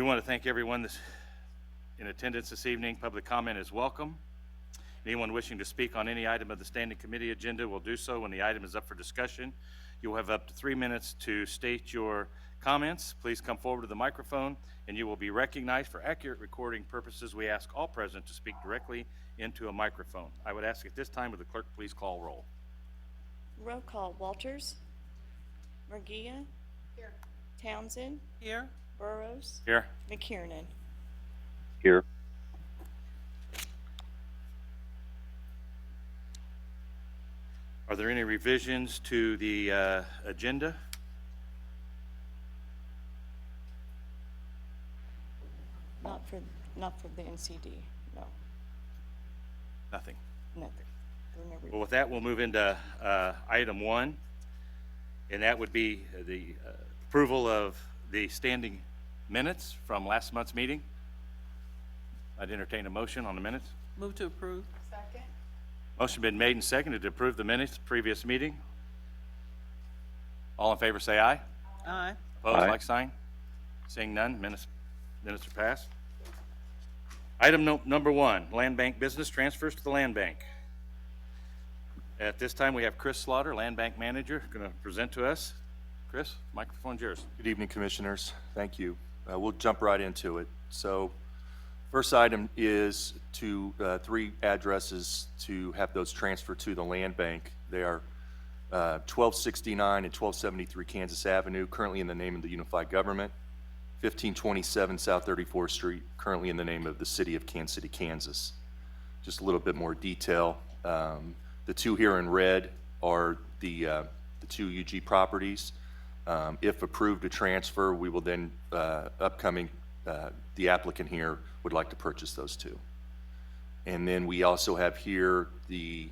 We want to thank everyone in attendance this evening. Public comment is welcome. Anyone wishing to speak on any item of the standing committee agenda will do so when the item is up for discussion. You will have up to 3 minutes to state your comments. Please come forward to the microphone and you will be recognized. For accurate recording purposes, we ask all present to speak directly into a microphone. I would ask at this time, would the clerk please call roll? Roll call. Walters. Murguia. Here. Townsend. Here. Burrows. Here. McKiernan. Here. Are there any revisions to the agenda? Not for the NCD. No. Nothing. Nothing. There were no Well, with that, we'll move into item 1, and that would be the approval of the standing minutes from last month's meeting. I'd entertain a motion on the minutes. Move to approve. Second. Motion been made and seconded to approve the minutes previous meeting. All in favor say aye. Aye. Opposed, Aye. like sign. Seeing none, minutes are passed. Item number 1, land bank business transfers to the land bank. At this time, we have Chris Slaughter, land bank manager, going to present to us. Chris, microphone's yours. Good evening, Commissioners. Thank you. We'll jump right into it. So, first item is to 3 addresses to have those transferred to the land bank. They are 1269 and 1273 Kansas Avenue, currently in the name of the Unified Government. 1527 South 34th Street, currently in the name of the City of Kansas City, Kansas. Just a little bit more detail. The 2 here in red are the 2 UG properties. If approved to transfer, we will then, the applicant here would like to purchase those 2. And then we also have here the,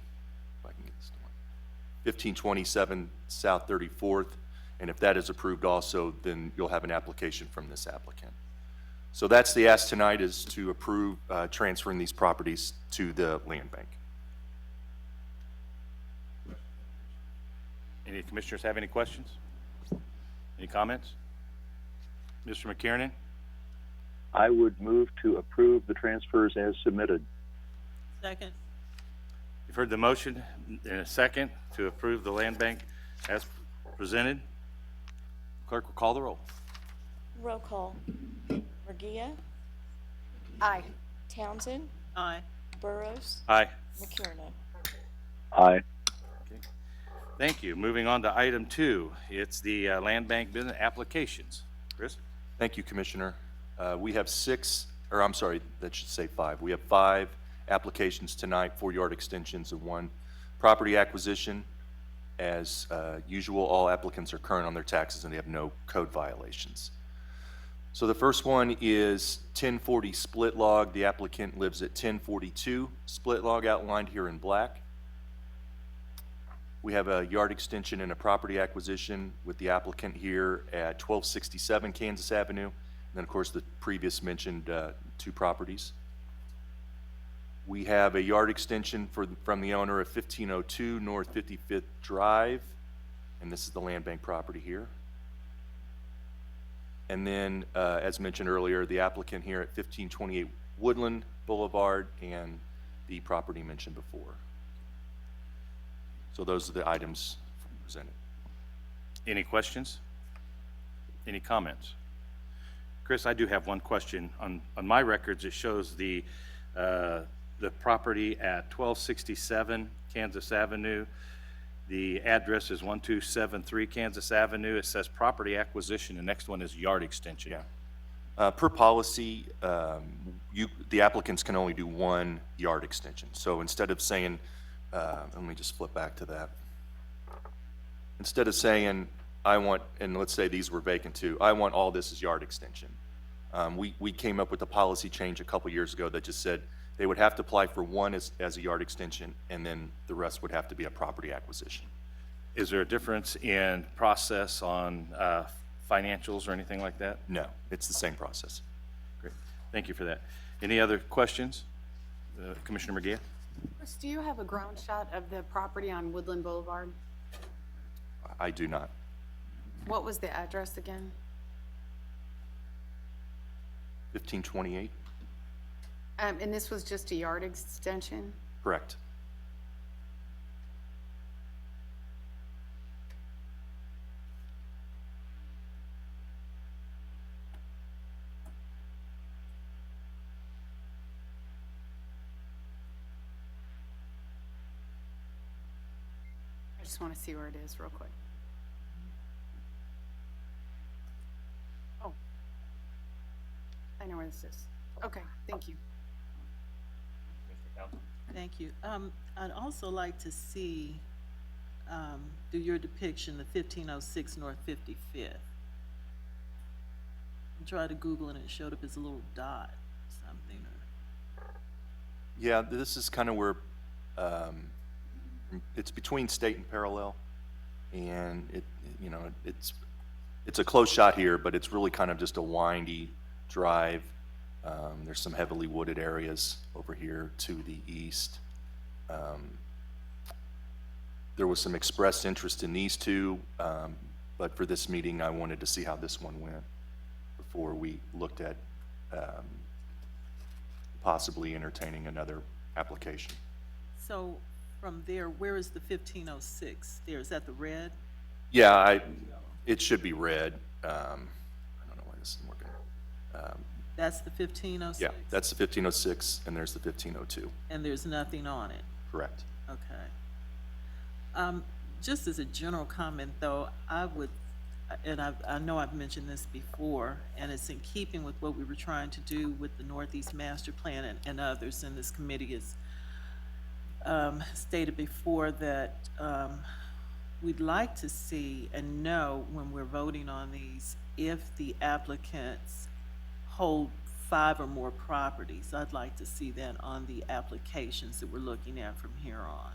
if I can get this to work, 1527 South 34th, and if that is approved also, then you'll have an application from this applicant. So that's the ask tonight, is to approve transferring these properties to the land bank. Any commissioners have any questions? Any comments? Mr. McKiernan? I would move to approve the transfers as submitted. Second. You've heard the motion in a second to approve the land bank as presented. Clerk will call the roll. Roll call. Murguia. Aye. Townsend. Aye. Burrows. Aye. McKiernan. Aye. Thank you. Moving on to item 2. It's the land bank business applications. Chris? Thank you, Commissioner. We have 6, or I'm sorry, that should say 5. We have 5 applications tonight, 4 yard extensions and 1 property acquisition. As usual, all applicants are current on their taxes and they have no code violations. So the first one is 1040 Split Log. The applicant lives at 1042 Split Log, outlined here in black. We have a yard extension and a property acquisition with the applicant here at 1267 Kansas Avenue. And then, of course, the previous mentioned 2 properties. We have a yard extension from the owner of 1502 North 55th Drive, and this is the land bank property here. And then, as mentioned earlier, the applicant here at 1528 Woodland Boulevard and the property mentioned before. So those are the items presented. Any questions? Any comments? Chris, I do have one question. On my records, it shows the property at 1267 Kansas Avenue. The address is 1273 Kansas Avenue. It says property acquisition. The next one is yard extension. Yeah. Per policy, the applicants can only do 1 yard extension. So instead of saying, let me just flip back to that. Instead of saying, I want, and let's say these were vacant too, I want all this as yard extension. We came up with a policy change a couple years ago that just said they would have to apply for 1 as a yard extension, and then the rest would have to be a property acquisition. Is there a difference in process on financials or anything like that? No, it's the same process. Great. Thank you for that. Any other questions? Commissioner Murguia? Chris, do you have a ground shot of the property on Woodland Boulevard? I do not. What was the address again? 1528? And this was just a yard extension? Correct. I just want to see where it is real quick. Oh. I know where this is. Okay, thank you. Thank you. I'd also like to see, do your depiction, the 1506 North 55th. I tried to Google it and it showed up as a little dot, something. Yeah, this is kind of where, it's between State and Parallel, and it's a close shot here, but it's really kind of just a windy drive. There's some heavily wooded areas over here to the east. There was some expressed interest in these two, but for this meeting, I wanted to see how this one went before we looked at possibly entertaining another application. So from there, where is the 1506 there? Is that the red? Yeah, it should be red. I don't know why this isn't working. That's the 1506? Yeah, that's the 1506, and there's the 1502. And there's nothing on it? Correct. Okay. Just as a general comment, though, I would, and I know I've mentioned this before, and it's in keeping with what we were trying to do with the Northeast Master Plan and others, and this committee has stated before that we'd like to see and know when we're voting on these if the applicants hold 5 or more properties. I'd like to see that on the applications that we're looking at from here on.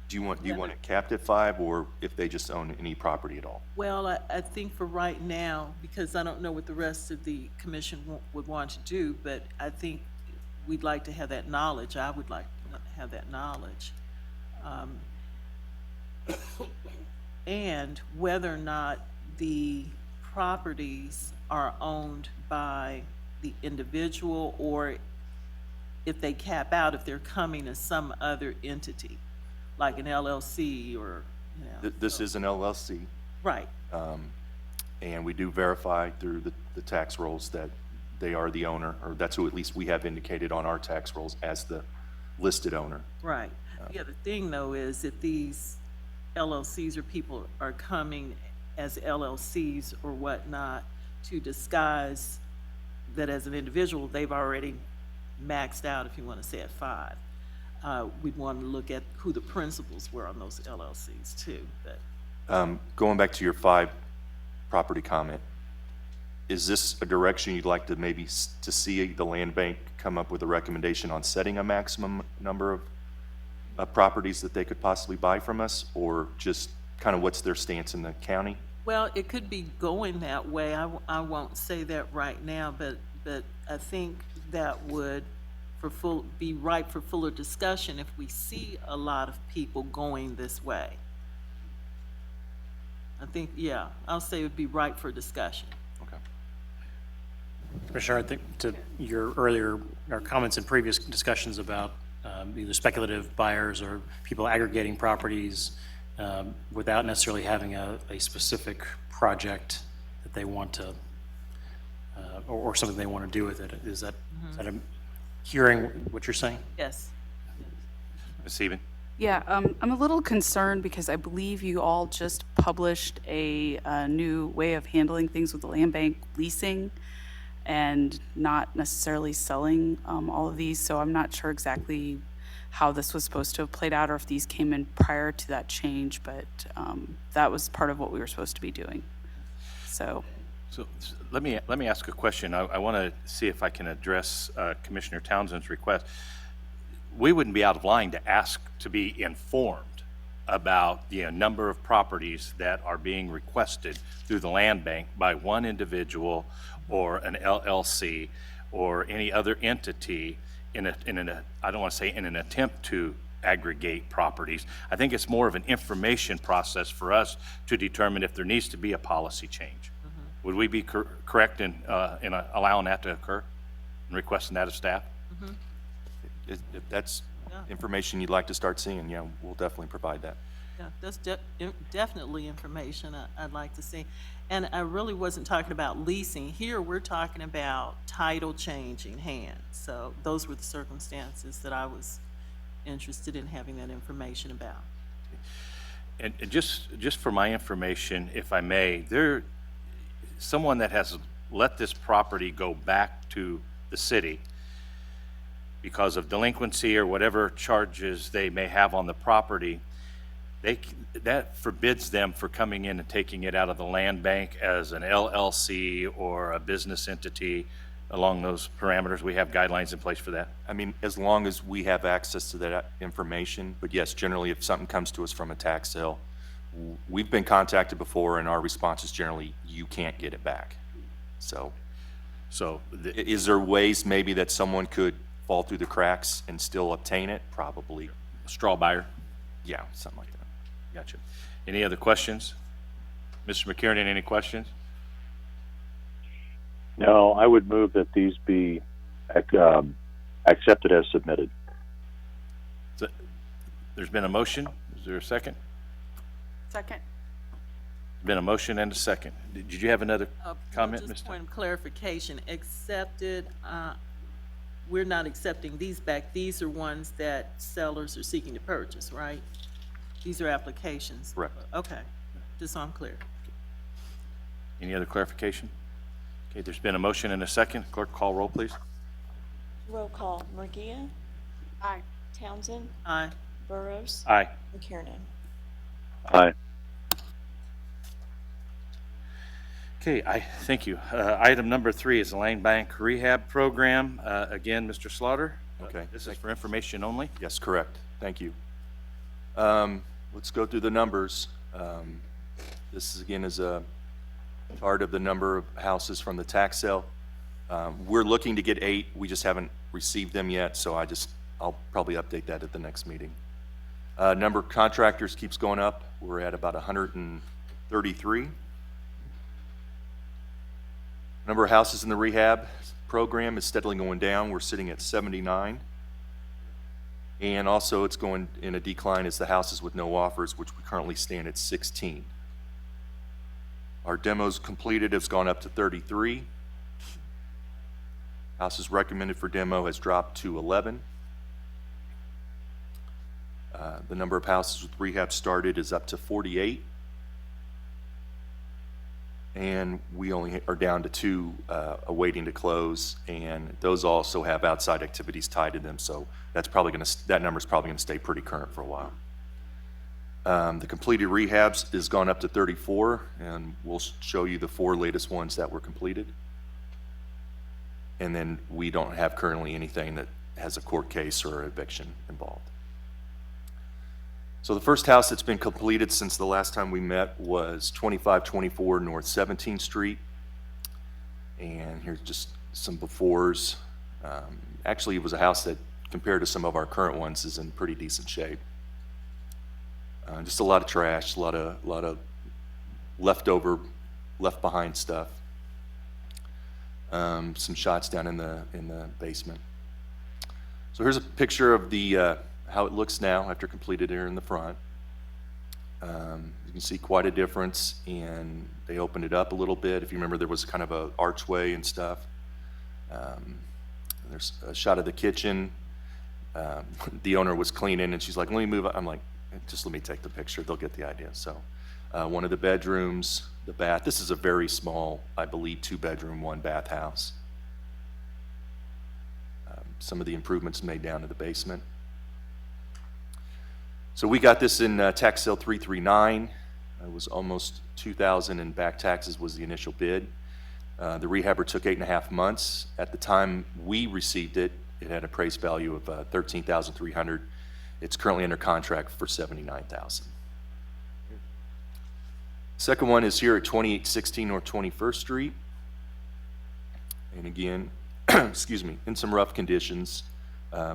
Do you want it capped at 5, or if they just own any property at all? Well, I think for right now, because I don't know what the rest of the commission would want to do, but I think we'd like to have that knowledge. I would like to have that knowledge. And whether or not the properties are owned by the individual, or if they cap out, if they're coming as some other entity, like an LLC or, This is an LLC, Right, and we do verify through the tax rolls that they are the owner, or that's who at least we have indicated on our tax rolls as the listed owner. right. The other thing, though, is that these LLCs or people are coming as LLCs or whatnot to disguise that as an individual, they've already maxed out, if you want to say, at 5. We'd want to look at who the principals were on those LLCs too, but. Going back to your 5 property comment, is this a direction you'd like to maybe to see the land bank come up with a recommendation on setting a maximum number of properties that they could possibly buy from us, or just kind of what's their stance in the county? Well, it could be going that way. I won't say that right now, but I think that would be ripe for fuller discussion if we see a lot of people going this way. I think, yeah, I'll say it would be ripe for discussion. Okay. Commissioner, I think to your earlier, our comments in previous discussions about either speculative buyers or people aggregating properties without necessarily having a specific project that they want to, or something they want to do with it. Is that a hearing what you're saying? Yes. Ms. Steven? Yeah, I'm a little concerned because I believe you all just published a new way of handling things with the land bank leasing and not necessarily selling all of these. So I'm not sure exactly how this was supposed to have played out or if these came in prior to that change, but that was part of what we were supposed to be doing. So let me ask a question. I want to see if I can address Commissioner Townsend's request. We wouldn't be out of line to ask to be informed about the number of properties that are being requested through the land bank by one individual or an LLC or any other entity I don't want to say in an attempt to aggregate properties. I think it's more of an information process for us to determine if there needs to be a policy change. Would we be correct in allowing that to occur and requesting that of staff? If that's Yeah. information you'd like to start seeing, yeah, we'll definitely provide that. Yeah, that's definitely information I'd like to see. And I really wasn't talking about leasing. Here, we're talking about title changing hands. So those were the circumstances that I was interested in having that information about. And just for my information, if I may, someone that has let this property go back to the city because of delinquency or whatever charges they may have on the property, that forbids them for coming in and taking it out of the land bank as an LLC or a business entity along those parameters. We have guidelines in place for that. I mean, as long as we have access to that information, but yes, generally, if something comes to us from a tax sale, we've been contacted before, and our response is generally, you can't get it back. So, So is there ways maybe that someone could fall through the cracks and still obtain it? Probably. straw buyer. Yeah, something like that. Gotcha. Any other questions? Mr. McKiernan, any questions? No, I would move that these be accepted as submitted. There's been a motion. Is there a second? Second. Been a motion and a second. Did you have another comment, Just Mr.? point of clarification, accepted, we're not accepting these back. These are ones that sellers are seeking to purchase, right? These are applications? Correct. Okay, just so I'm clear. Any other clarification? Okay, there's been a motion and a second. Clerk, call roll, please. Roll call. Murgia, Aye. Townsend, Aye. Burrows, Aye. McKiernan. Aye. Okay, thank you. Item number 3 is the Land Bank Rehab Program. Again, Mr. Slaughter. Okay. This is for information only. Yes, correct. Thank you. Let's go through the numbers. This is, again, is a chart of the number of houses from the tax sale. We're looking to get 8. We just haven't received them yet, so I'll probably update that at the next meeting. Number of contractors keeps going up. We're at about 133. Number of houses in the rehab program is steadily going down. We're sitting at 79. And also, it's going in a decline as the houses with no offers, which we currently stand at 16. Our demos completed has gone up to 33. Houses recommended for demo has dropped to 11. The number of houses with rehab started is up to 48. And we only are down to 2 awaiting to close, and those also have outside activities tied to them, so that number's probably going to stay pretty current for a while. The completed rehabs has gone up to 34, and we'll show you the 4 latest ones that were completed. And then we don't have currently anything that has a court case or eviction involved. So the first house that's been completed since the last time we met was 2524 North 17th Street. And here's just some befores. Actually, it was a house that, compared to some of our current ones, is in pretty decent shape. Just a lot of trash, a lot of leftover, left behind stuff. Some shots down in the basement. So here's a picture of the how it looks now after completed here in the front. You can see quite a difference, and they opened it up a little bit. If you remember, there was kind of an archway and stuff. There's a shot of the kitchen. The owner was cleaning, and she's like, let me move. I'm like, just let me take the picture. They'll get the idea. So one of the bedrooms, the bath. This is a very small, I believe, 2-bedroom, 1-bath house. Some of the improvements made down to the basement. So we got this in tax sale 339. It was almost $2,000 in back taxes was the initial bid. The rehabber took 8.5 months. At the time we received it, it had an appraised value of $13,300. It's currently under contract for $79,000. Second one is here at 2816 North 21st Street. And again, excuse me, in some rough conditions.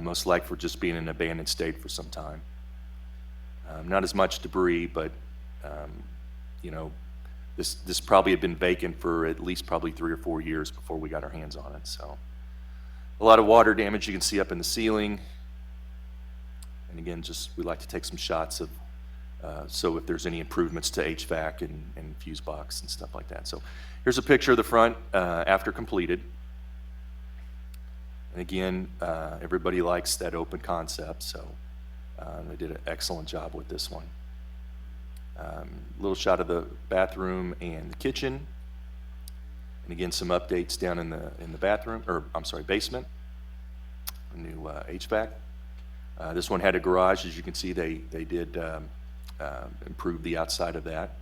most likely for just being in an abandoned state for some time. Not as much debris, but, you know, this probably had been vacant for at least probably 3 or 4 years before we got our hands on it, so. A lot of water damage you can see up in the ceiling. And again, just, we like to take some shots of, so if there's any improvements to HVAC and fuse box and stuff like that. So here's a picture of the front after completed. And again, everybody likes that open concept, so they did an excellent job with this one. Little shot of the bathroom and the kitchen. And again, some updates down in the bathroom, or I'm sorry, basement. A new HVAC. This one had a garage. As you can see, they did improve the outside of that.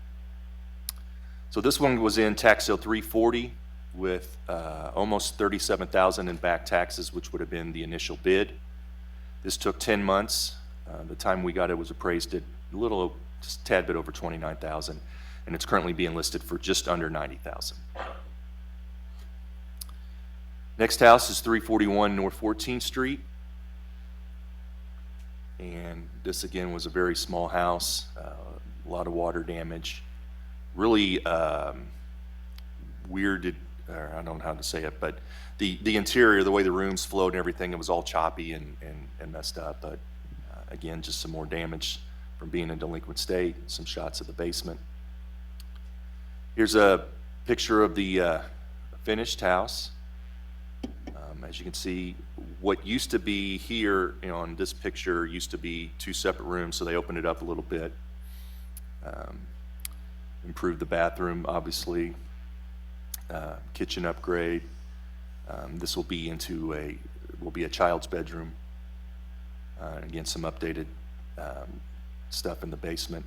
So this one was in tax sale 340 with almost $37,000 in back taxes, which would have been the initial bid. This took 10 months. The time we got it was appraised at a little, just a tad bit over $29,000, and it's currently being listed for just under $90,000. Next house is 341 North 14th Street. And this again was a very small house, a lot of water damage. Really weirded, or I don't know how to say it, but the interior, the way the rooms flowed and everything, it was all choppy and messed up. But again, just some more damage from being in a delinquent state. Some shots of the basement. Here's a picture of the finished house. As you can see, what used to be here, you know, on this picture used to be 2 separate rooms, so they opened it up a little bit. Improved the bathroom, obviously. Kitchen upgrade. This will be a child's bedroom. Again, some updated stuff in the basement.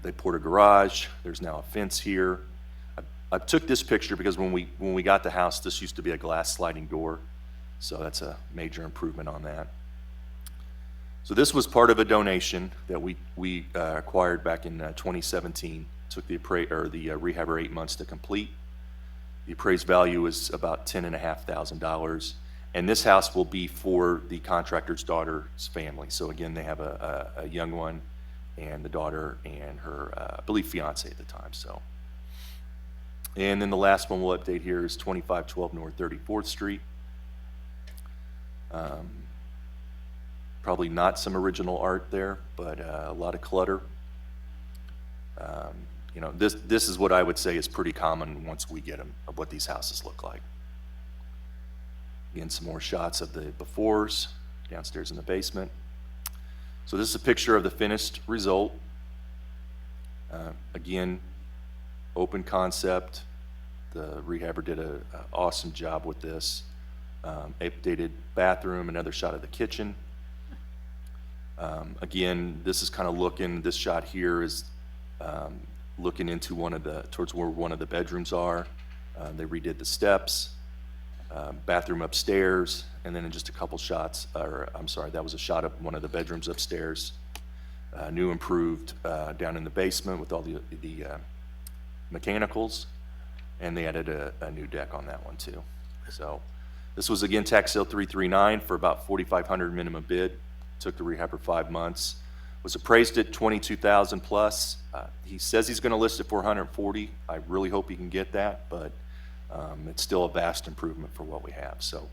They poured a garage. There's now a fence here. I took this picture because when we got the house, this used to be a glass sliding door, so that's a major improvement on that. So this was part of a donation that we acquired back in 2017. Took the rehab 8 months to complete. The appraised value is about $10,500, and this house will be for the contractor's daughter's family. So again, they have a young one, and the daughter and her, I believe, fiance at the time. So. And then the last one we'll update here is 2512 North 34th Street. Probably not some original art there, but a lot of clutter. You know, this is what I would say is pretty common once we get them, of what these houses look like. Again, some more shots of the befores downstairs in the basement. So this is a picture of the finished result. Again, open concept. The rehabber did an awesome job with this. Updated bathroom, another shot of the kitchen. Again, this is kind of looking, this shot here is looking into towards where one of the bedrooms are. They redid the steps, bathroom upstairs, and then in just a couple shots, or I'm sorry, that was a shot of one of the bedrooms upstairs. New improved down in the basement with all the mechanicals, and they added a new deck on that one too. So this was again tax sale 339 for about $4,500 minimum bid. Took the rehabber 5 months. Was appraised at $22,000 plus. He says he's going to list it for $140,000. I really hope he can get that, but it's still a vast improvement for what we have. So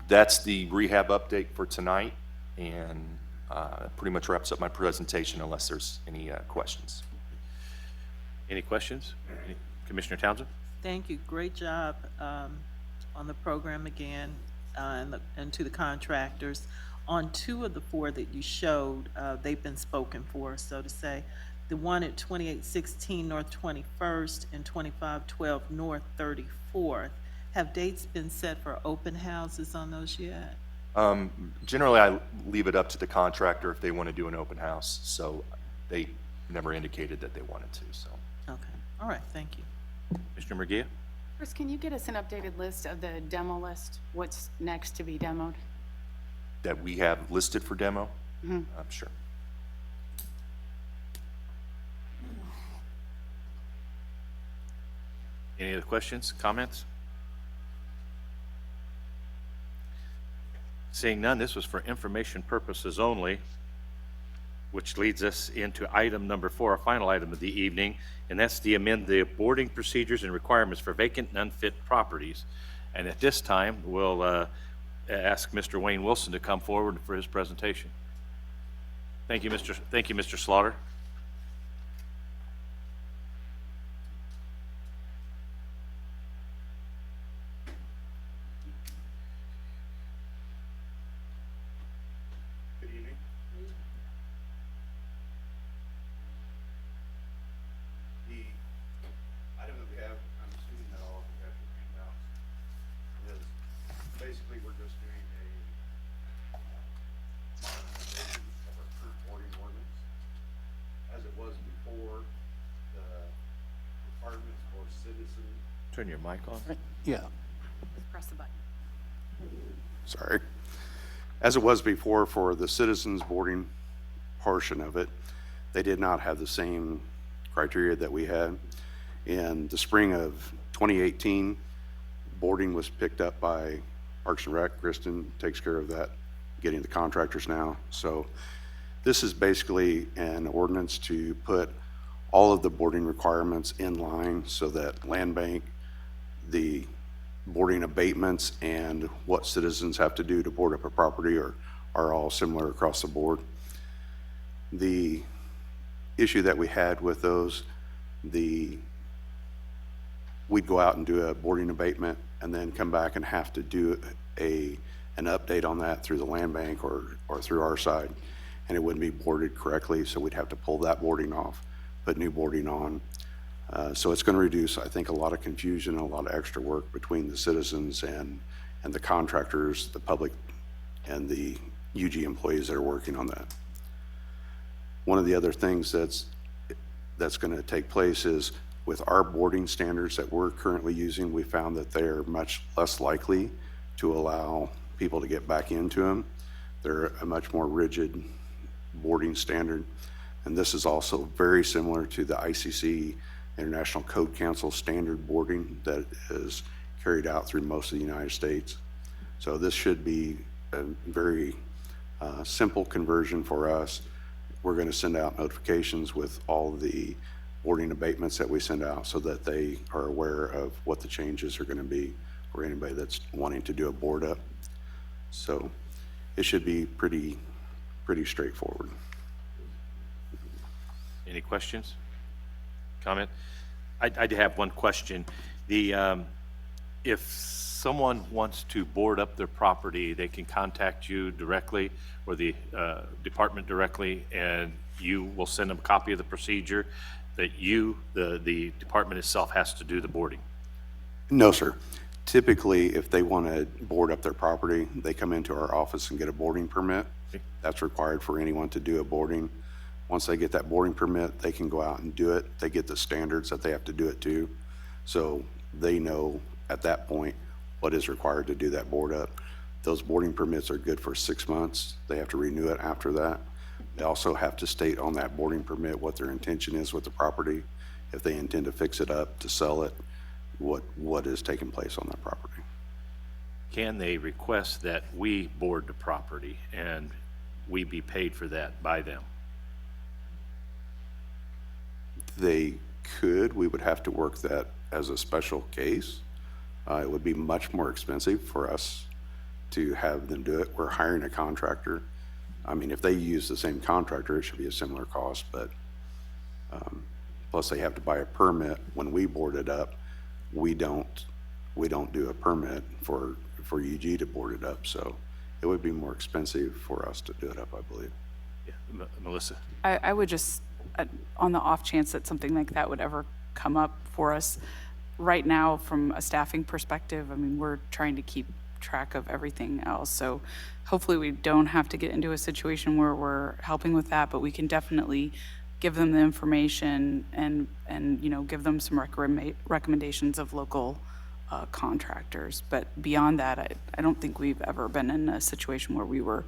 that's the rehab update for tonight, and pretty much wraps up my presentation unless there's any questions. Any questions? Commissioner Townsend? Thank you. Great job on the program again, and to the contractors. On 2 of the 4 that you showed, they've been spoken for, so to say. The one at 2816 North 21st and 2512 North 34th, have dates been set for open houses on those yet? Generally, I leave it up to the contractor if they want to do an open house, so they never indicated that they wanted to. So. Okay. All right. Thank you. Commissioner Murguia? Chris, can you get us an updated list of the demo list? What's next to be demoed? That we have listed for demo? I'm sure. Any other questions, comments? Seeing none, this was for information purposes only, which leads us into item number 4, our final item of the evening, and that's the amend the boarding procedures and requirements for vacant and unfit properties. And at this time, we'll ask Mr. Wayne Wilson to come forward for his presentation. Thank you, Mr. Slaughter. Good evening. The item that we have, I'm assuming that all of you have your handouts, is basically we're just doing a modernization of our current boarding ordinance. As it was before, the requirements for citizens. Turn your mic on. Yeah, Press the button. sorry. As it was before for the citizens boarding portion of it, they did not have the same criteria that we had. In the spring of 2018, boarding was picked up by Parks and Rec. Kristen takes care of that, getting the contractors now. So this is basically an ordinance to put all of the boarding requirements in line so that land bank, the boarding abatements, and what citizens have to do to board up a property are all similar across the board. The issue that we had with those, we'd go out and do a boarding abatement and then come back and have to do an update on that through the land bank or through our side, and it wouldn't be boarded correctly, so we'd have to pull that boarding off, put new boarding on. So it's going to reduce, I think, a lot of confusion and a lot of extra work between the citizens and the contractors, the public, and the UG employees that are working on that. One of the other things that's going to take place is with our boarding standards that we're currently using, we found that they're much less likely to allow people to get back into them. They're a much more rigid boarding standard. And this is also very similar to the ICC, International Code Council standard boarding that is carried out through most of the United States. So this should be a very simple conversion for us. We're going to send out notifications with all the boarding abatements that we send out so that they are aware of what the changes are going to be for anybody that's wanting to do a board up. So it should be pretty straightforward. Any questions? Comment? I do have one question. If someone wants to board up their property, they can contact you directly or the department directly, and you will send them a copy of the procedure that the department itself has to do the boarding. No, sir. Typically, if they want to board up their property, they come into our office and get a boarding permit. That's required for anyone to do a boarding. Once they get that boarding permit, they can go out and do it. They get the standards that they have to do it to. So they know at that point what is required to do that board up. Those boarding permits are good for 6 months. They have to renew it after that. They also have to state on that boarding permit what their intention is with the property. If they intend to fix it up, to sell it, what is taking place on that property. Can they request that we board the property and we be paid for that by them? They could. We would have to work that as a special case. It would be much more expensive for us to have them do it. We're hiring a contractor. I mean, if they use the same contractor, it should be a similar cost, but plus they have to buy a permit. When we board it up, we don't do a permit for UG to board it up, so it would be more expensive for us to do it up, I believe. Yeah, Melissa? I would just, on the off chance that something like that would ever come up for us, right now, from a staffing perspective, I mean, we're trying to keep track of everything else. So hopefully we don't have to get into a situation where we're helping with that, but we can definitely give them the information and give them some recommendations of local contractors. But beyond that, I don't think we've ever been in a situation where we were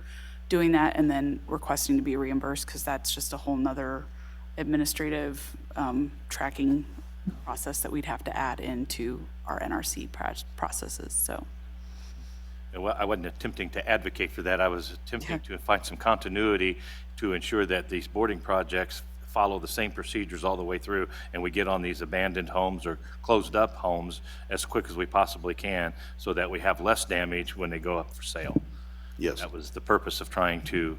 doing that and then requesting to be reimbursed, because that's just a whole nother administrative tracking process that we'd have to add into our NRC processes. So well, I wasn't attempting to advocate for that. I was attempting to find some continuity to ensure that these boarding projects follow the same procedures all the way through, and we get on these abandoned homes or closed-up homes as quick as we possibly can, so that we have less damage when they go up for sale. Yes. That was the purpose of trying to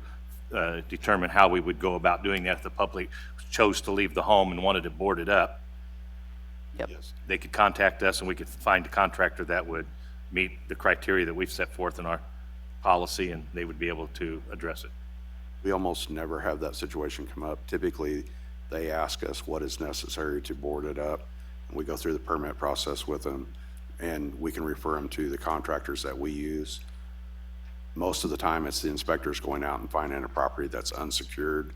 determine how we would go about doing that if the public chose to leave the home and wanted it boarded up. Yep. Yes. They could contact us, and we could find a contractor that would meet the criteria that we've set forth in our policy, and they would be able to address it. We almost never have that situation come up. Typically, they ask us what is necessary to board it up, and we go through the permit process with them, and we can refer them to the contractors that we use. Most of the time, it's the inspectors going out and finding a property that's unsecured.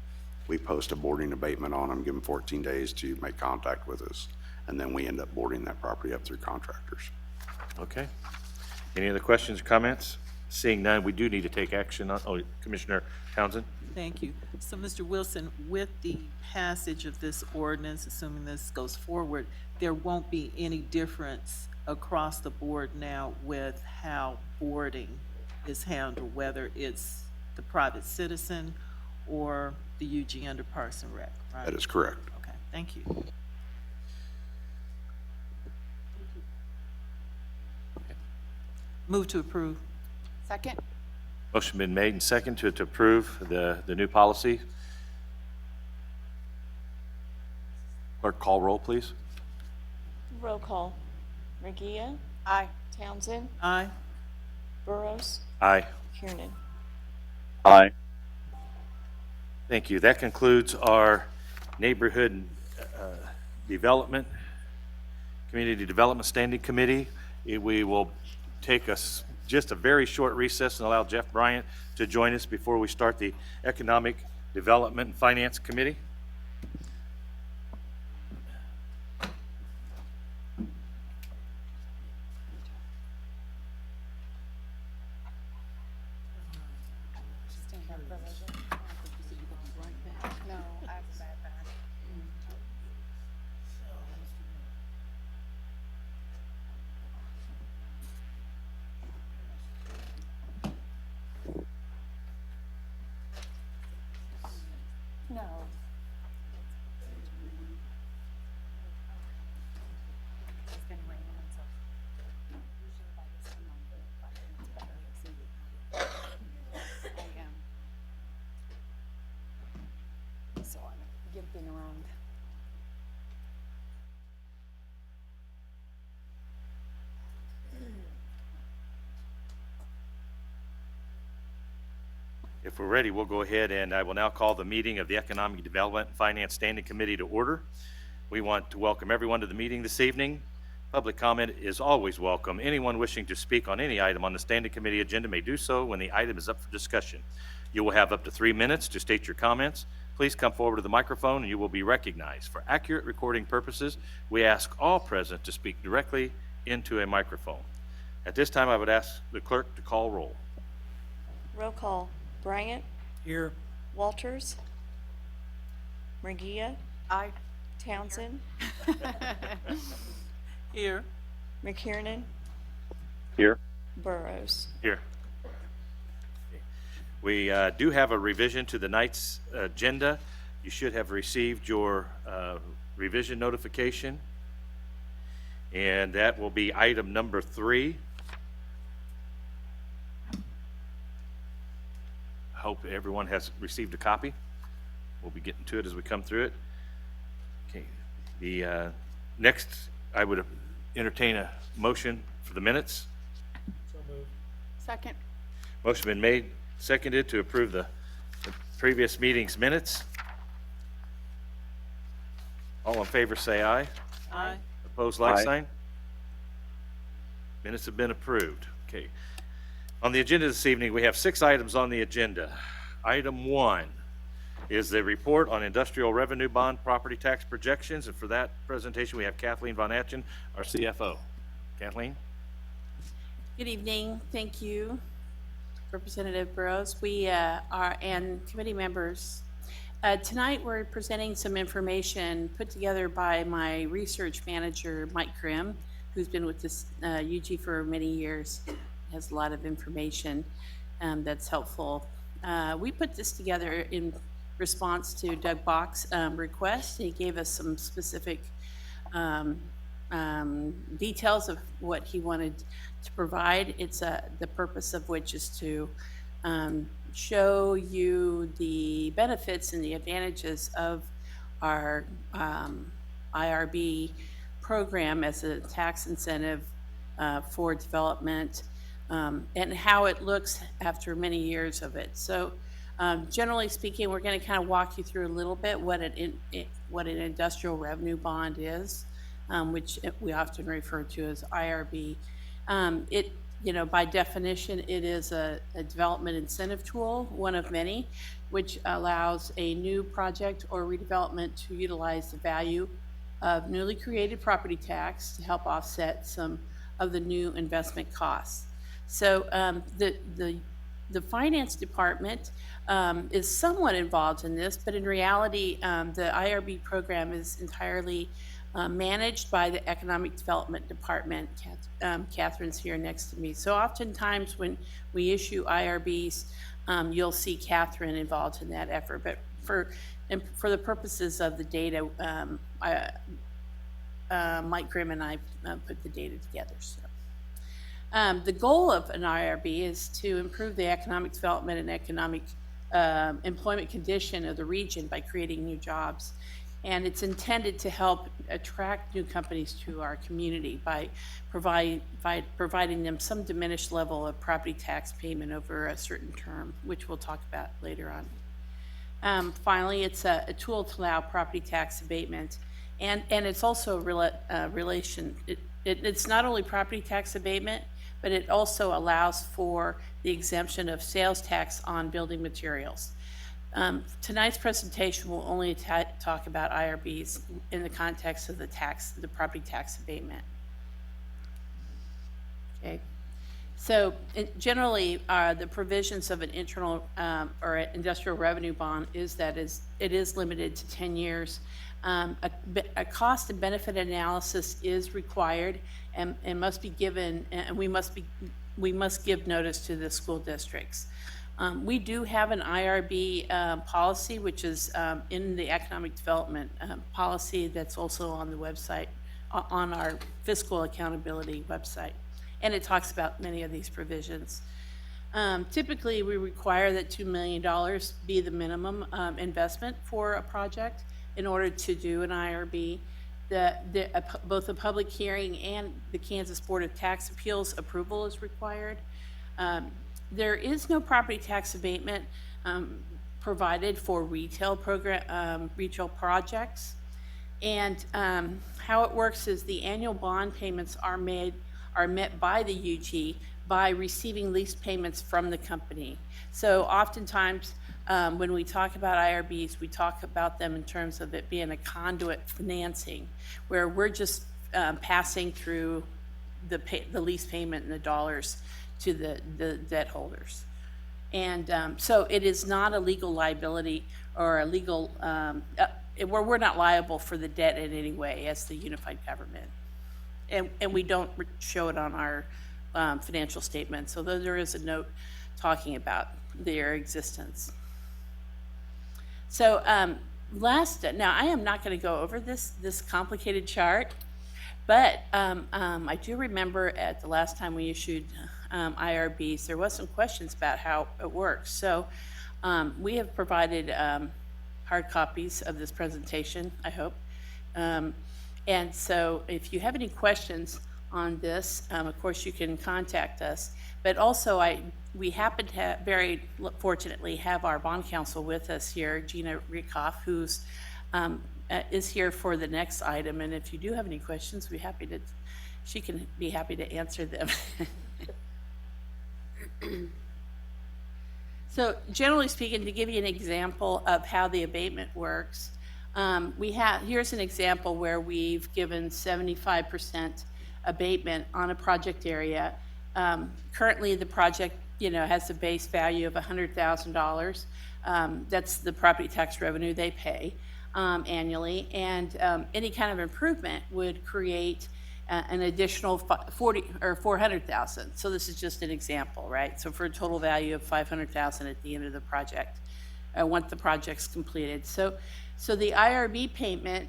We post a boarding abatement on them, give them 14 days to make contact with us, and then we end up boarding that property up through contractors. Okay. Any other questions or comments? Seeing none, we do need to take action on, Commissioner Townsend? Thank you. So, Mr. Wilson, with the passage of this ordinance, assuming this goes forward, there won't be any difference across the board now with how boarding is handled, whether it's the private citizen or the UG under Parks and Rec, right? That is correct. Okay, thank you. Move to approve. Second? Motion been made and second to approve the new policy. Clerk, call roll, please. Roll call. Murguia, Aye. Townsend, Aye. Burrows, Aye. Kiernan. Aye. Thank you. That concludes our neighborhood development, community development standing committee. We will take us just a very short recess and allow Jeff Bryant to join us before we start the economic development and finance committee. No, I have a bad back. No. It's been raining, so usually by this time I'm good, but it's better to see you. I am. So I'm gimping around. If we're ready, we'll go ahead, and I will now call the meeting of the Economic Development and Finance Standing Committee to order. We want to welcome everyone to the meeting this evening. Public comment is always welcome. Anyone wishing to speak on any item on the Standing Committee agenda may do so when the item is up for discussion. You will have up to 3 minutes to state your comments. Please come forward to the microphone and you will be recognized. For accurate recording purposes, we ask all present to speak directly into a microphone. At this time, I would ask the clerk to call roll. Roll call. Bryant, Here. Walters, Murguia, Aye. Townsend, Here. McKiernan, Here. Burrows. Here. We do have a revision to the night's agenda. You should have received your revision notification. And that will be item number 3. Hope everyone has received a copy. We'll be getting to it as we come through it. Okay. The next, I would entertain a motion for the minutes. Second? Motion been made, seconded to approve the previous meeting's minutes. All in favor say aye. Aye. Opposed, like Aye. sign. Minutes have been approved. Okay. On the agenda this evening, we have 6 items on the agenda. Item 1 is the report on industrial revenue bond property tax projections, and for that presentation, we have Kathleen Von Atchen, our CFO. Kathleen? Good evening. Thank you, Representative Burrows. We and committee members. Tonight, we're presenting some information put together by my research manager, Mike Grimm, who's been with this UG for many years. has a lot of information that's helpful. We put this together in response to Doug Bach's request. He gave us some specific details of what he wanted to provide. It's the purpose of which is to show you the benefits and the advantages of our IRB program as a tax incentive for development, and how it looks after many years of it. So generally speaking, we're going to kind of walk you through a little bit what an industrial revenue bond is, which we often refer to as IRB. By definition, it is a development incentive tool, one of many, which allows a new project or redevelopment to utilize the value of newly created property tax to help offset some of the new investment costs. So the finance department is somewhat involved in this, but in reality, the IRB program is entirely managed by the Economic Development Department. Catherine's here next to me. So oftentimes when we issue IRBs, you'll see Catherine involved in that effort. But for the purposes of the data, Mike Grimm and I put the data together. So. The goal of an IRB is to improve the economic development and economic employment condition of the region by creating new jobs. And it's intended to help attract new companies to our community by providing them some diminished level of property tax payment over a certain term, which we'll talk about later on. Finally, it's a tool to allow property tax abatement. And it's also it's not only property tax abatement, but it also allows for the exemption of sales tax on building materials. Tonight's presentation will only talk about IRBs in the context of the property tax abatement. Okay. So generally, the provisions of an internal or an industrial revenue bond is that it is limited to 10 years. A cost and benefit analysis is required and must be given, and we must give notice to the school districts. We do have an IRB policy, which is in the economic development policy that's also on the website, on our fiscal accountability website. And it talks about many of these provisions. Typically, we require that $2 million be the minimum investment for a project in order to do an IRB. Both the public hearing and the Kansas Board of Tax Appeals approval is required. There is no property tax abatement provided for retail projects. And how it works is the annual bond payments are met by the UG by receiving lease payments from the company. So oftentimes when we talk about IRBs, we talk about them in terms of it being a conduit financing, where we're just passing through the lease payment and the dollars to the debt holders. And so it is not a legal liability or a legal, where we're not liable for the debt in any way as the unified government. And we don't show it on our financial statements, although there is a note talking about their existence. So now I am not going to go over this complicated chart, but I do remember at the last time we issued IRBs, there was some questions about how it works. So we have provided hard copies of this presentation, I hope. And so if you have any questions on this, of course you can contact us. But also we happen to very fortunately have our bond counsel with us here, Gina Rieckhoff, who's is here for the next item. And if you do have any questions, she can be happy to answer them. So generally speaking, to give you an example of how the abatement works, here's an example where we've given 75% abatement on a project area. Currently, the project has a base value of $100,000. That's the property tax revenue they pay annually, and any kind of improvement would create an additional 40 or 400,000. So this is just an example, right? So for a total value of 500,000 at the end of the project, once the project's completed. So the IRB payment,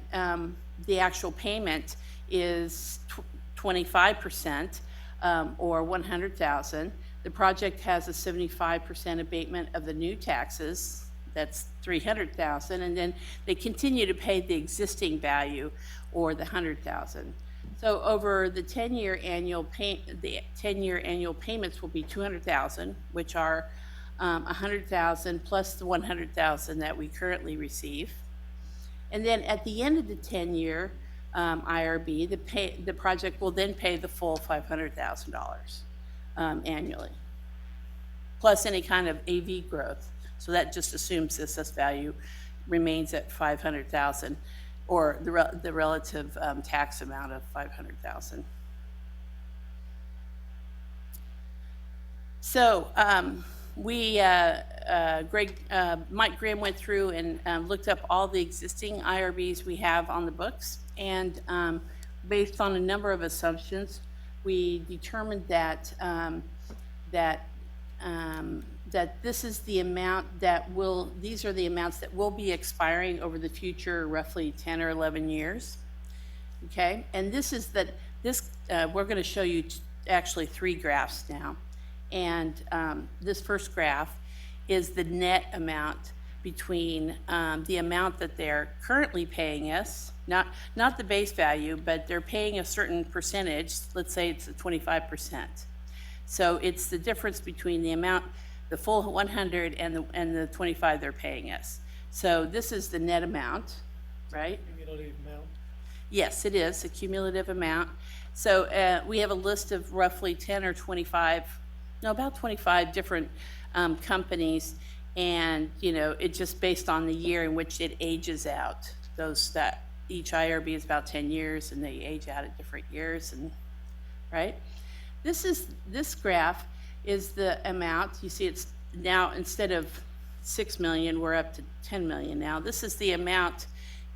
the actual payment is 25%, or 100,000. The project has a 75% abatement of the new taxes. That's 300,000, and then they continue to pay the existing value, or the 100,000. So over the 10-year annual payments will be 200,000, which are 100,000 plus the 100,000 that we currently receive. And then at the end of the 10-year IRB, the project will then pay the full $500,000 annually, plus any kind of AV growth. So that just assumes the assessed value remains at 500,000, or the relative tax amount of 500,000. So Mike Graham went through and looked up all the existing IRBs we have on the books, and based on a number of assumptions, we determined that that this is the amount these are the amounts that will be expiring over the future, roughly 10 or 11 years. Okay, and we're going to show you actually 3 graphs now. And this first graph is the net amount between the amount that they're currently paying us, not the base value, but they're paying a certain percentage. Let's say it's 25%. So it's the difference between the amount, the full 100 and the 25 they're paying us. So this is the net amount, right? Cumulative amount. Yes, it is a cumulative amount. So we have a list of roughly 10 or 25, no, about 25 different companies, and it's just based on the year in which it ages out. That each IRB is about 10 years, and they age out at different years, and right. This graph is the amount. You see, it's now instead of 6 million, we're up to 10 million now. This is the amount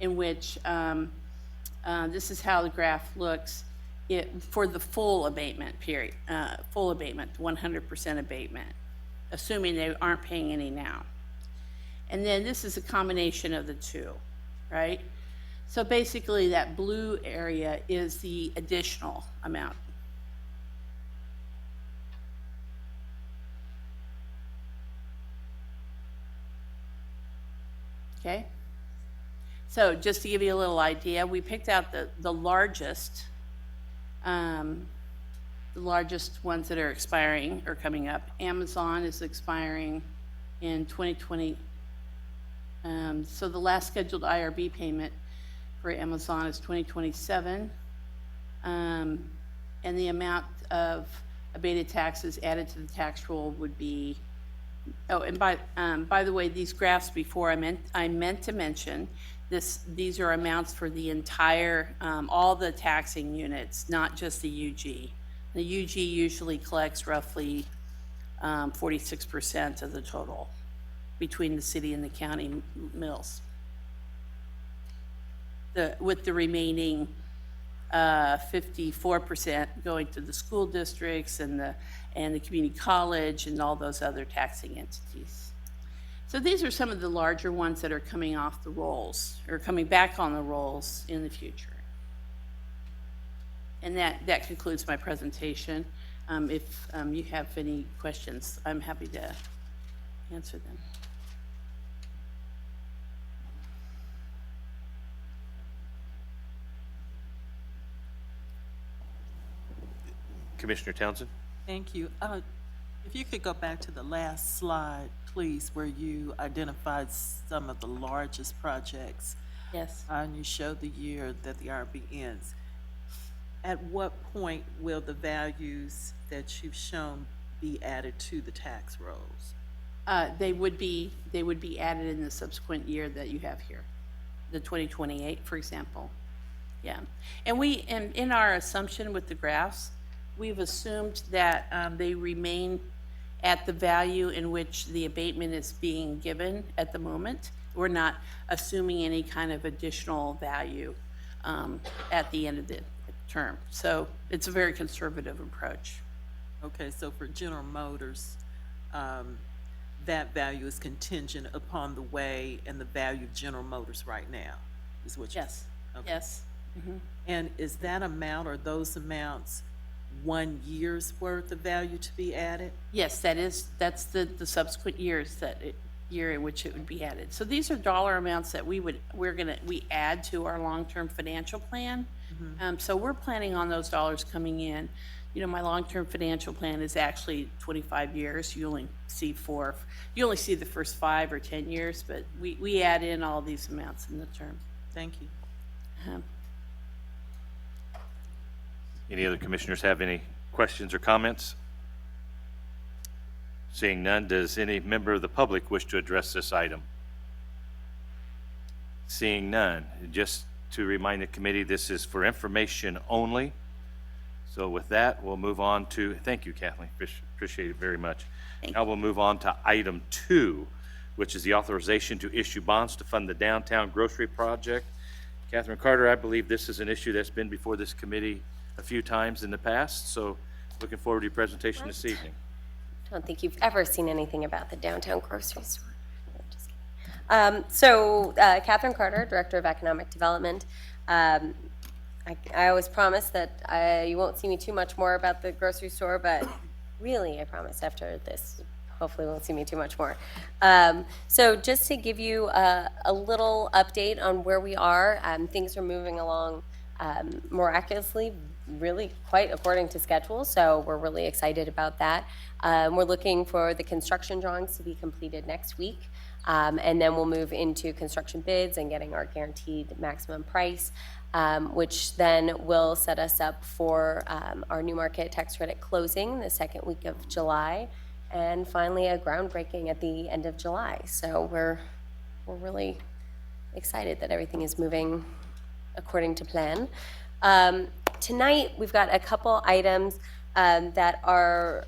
in which this is how the graph looks for the full abatement period, full abatement, 100% abatement, assuming they aren't paying any now. And then this is a combination of the two, right? So basically that blue area is the additional amount. Okay? So just to give you a little idea, we picked out the largest ones that are expiring or coming up. Amazon is expiring in 2020. So the last scheduled IRB payment for Amazon is 2027. And the amount of abated taxes added to the tax roll would be, oh, and by the way, these graphs before I meant to mention these are amounts for the entire, all the taxing units, not just the UG. The UG usually collects roughly 46% of the total between the city and the county mills. With the remaining 54% going to the school districts and the community college and all those other taxing entities. So these are some of the larger ones that are coming off the rolls or coming back on the rolls in the future. And that concludes my presentation. If you have any questions, I'm happy to answer them. Commissioner Townsend? Thank you. If you could go back to the last slide, please, where you identified some of the largest projects. Yes. And you showed the year that the IRB ends. At what point will the values that you've shown be added to the tax rolls? They would be added in the subsequent year that you have here, the 2028, for example. Yeah, and in our assumption with the graphs, we've assumed that they remain at the value in which the abatement is being given at the moment. We're not assuming any kind of additional value at the end of the term. So it's a very conservative approach. Okay, so for General Motors, that value is contingent upon the way and the value of General Motors right now, is what you're Yes, okay. yes. And is that amount or those amounts 1 year's worth of value to be added? Yes, that's the subsequent years year in which it would be added. So these are dollar amounts that we add to our long-term financial plan. So we're planning on those dollars coming in. You know, my long-term financial plan is actually 25 years. You only see the first 5 or 10 years, but we add in all these amounts in the term. Thank you. Any other commissioners have any questions or comments? Seeing none, does any member of the public wish to address this item? Seeing none, just to remind the committee, this is for information only. So with that, we'll move on to, thank you, Kathleen, appreciate it very much. Now we'll move on to item 2, which is the authorization to issue bonds to fund the downtown grocery project. Catherine Carter, I believe this is an issue that's been before this committee a few times in the past, so looking forward to your presentation this evening. I don't think you've ever seen anything about the downtown grocery store. No, just kidding. Catherine Carter, Director of Economic Development. I always promise that you won't see me too much more about the grocery store, but really, I promise after this, hopefully won't see me too much more. So just to give you a little update on where we are, things are moving along miraculously, really quite according to schedule, so we're really excited about that. We're looking for the construction drawings to be completed next week, and then we'll move into construction bids and getting our guaranteed maximum price, which then will set us up for our new market tax credit closing the second week of July, and finally a groundbreaking at the end of July. So we're really excited that everything is moving according to plan. Tonight, we've got a couple items that are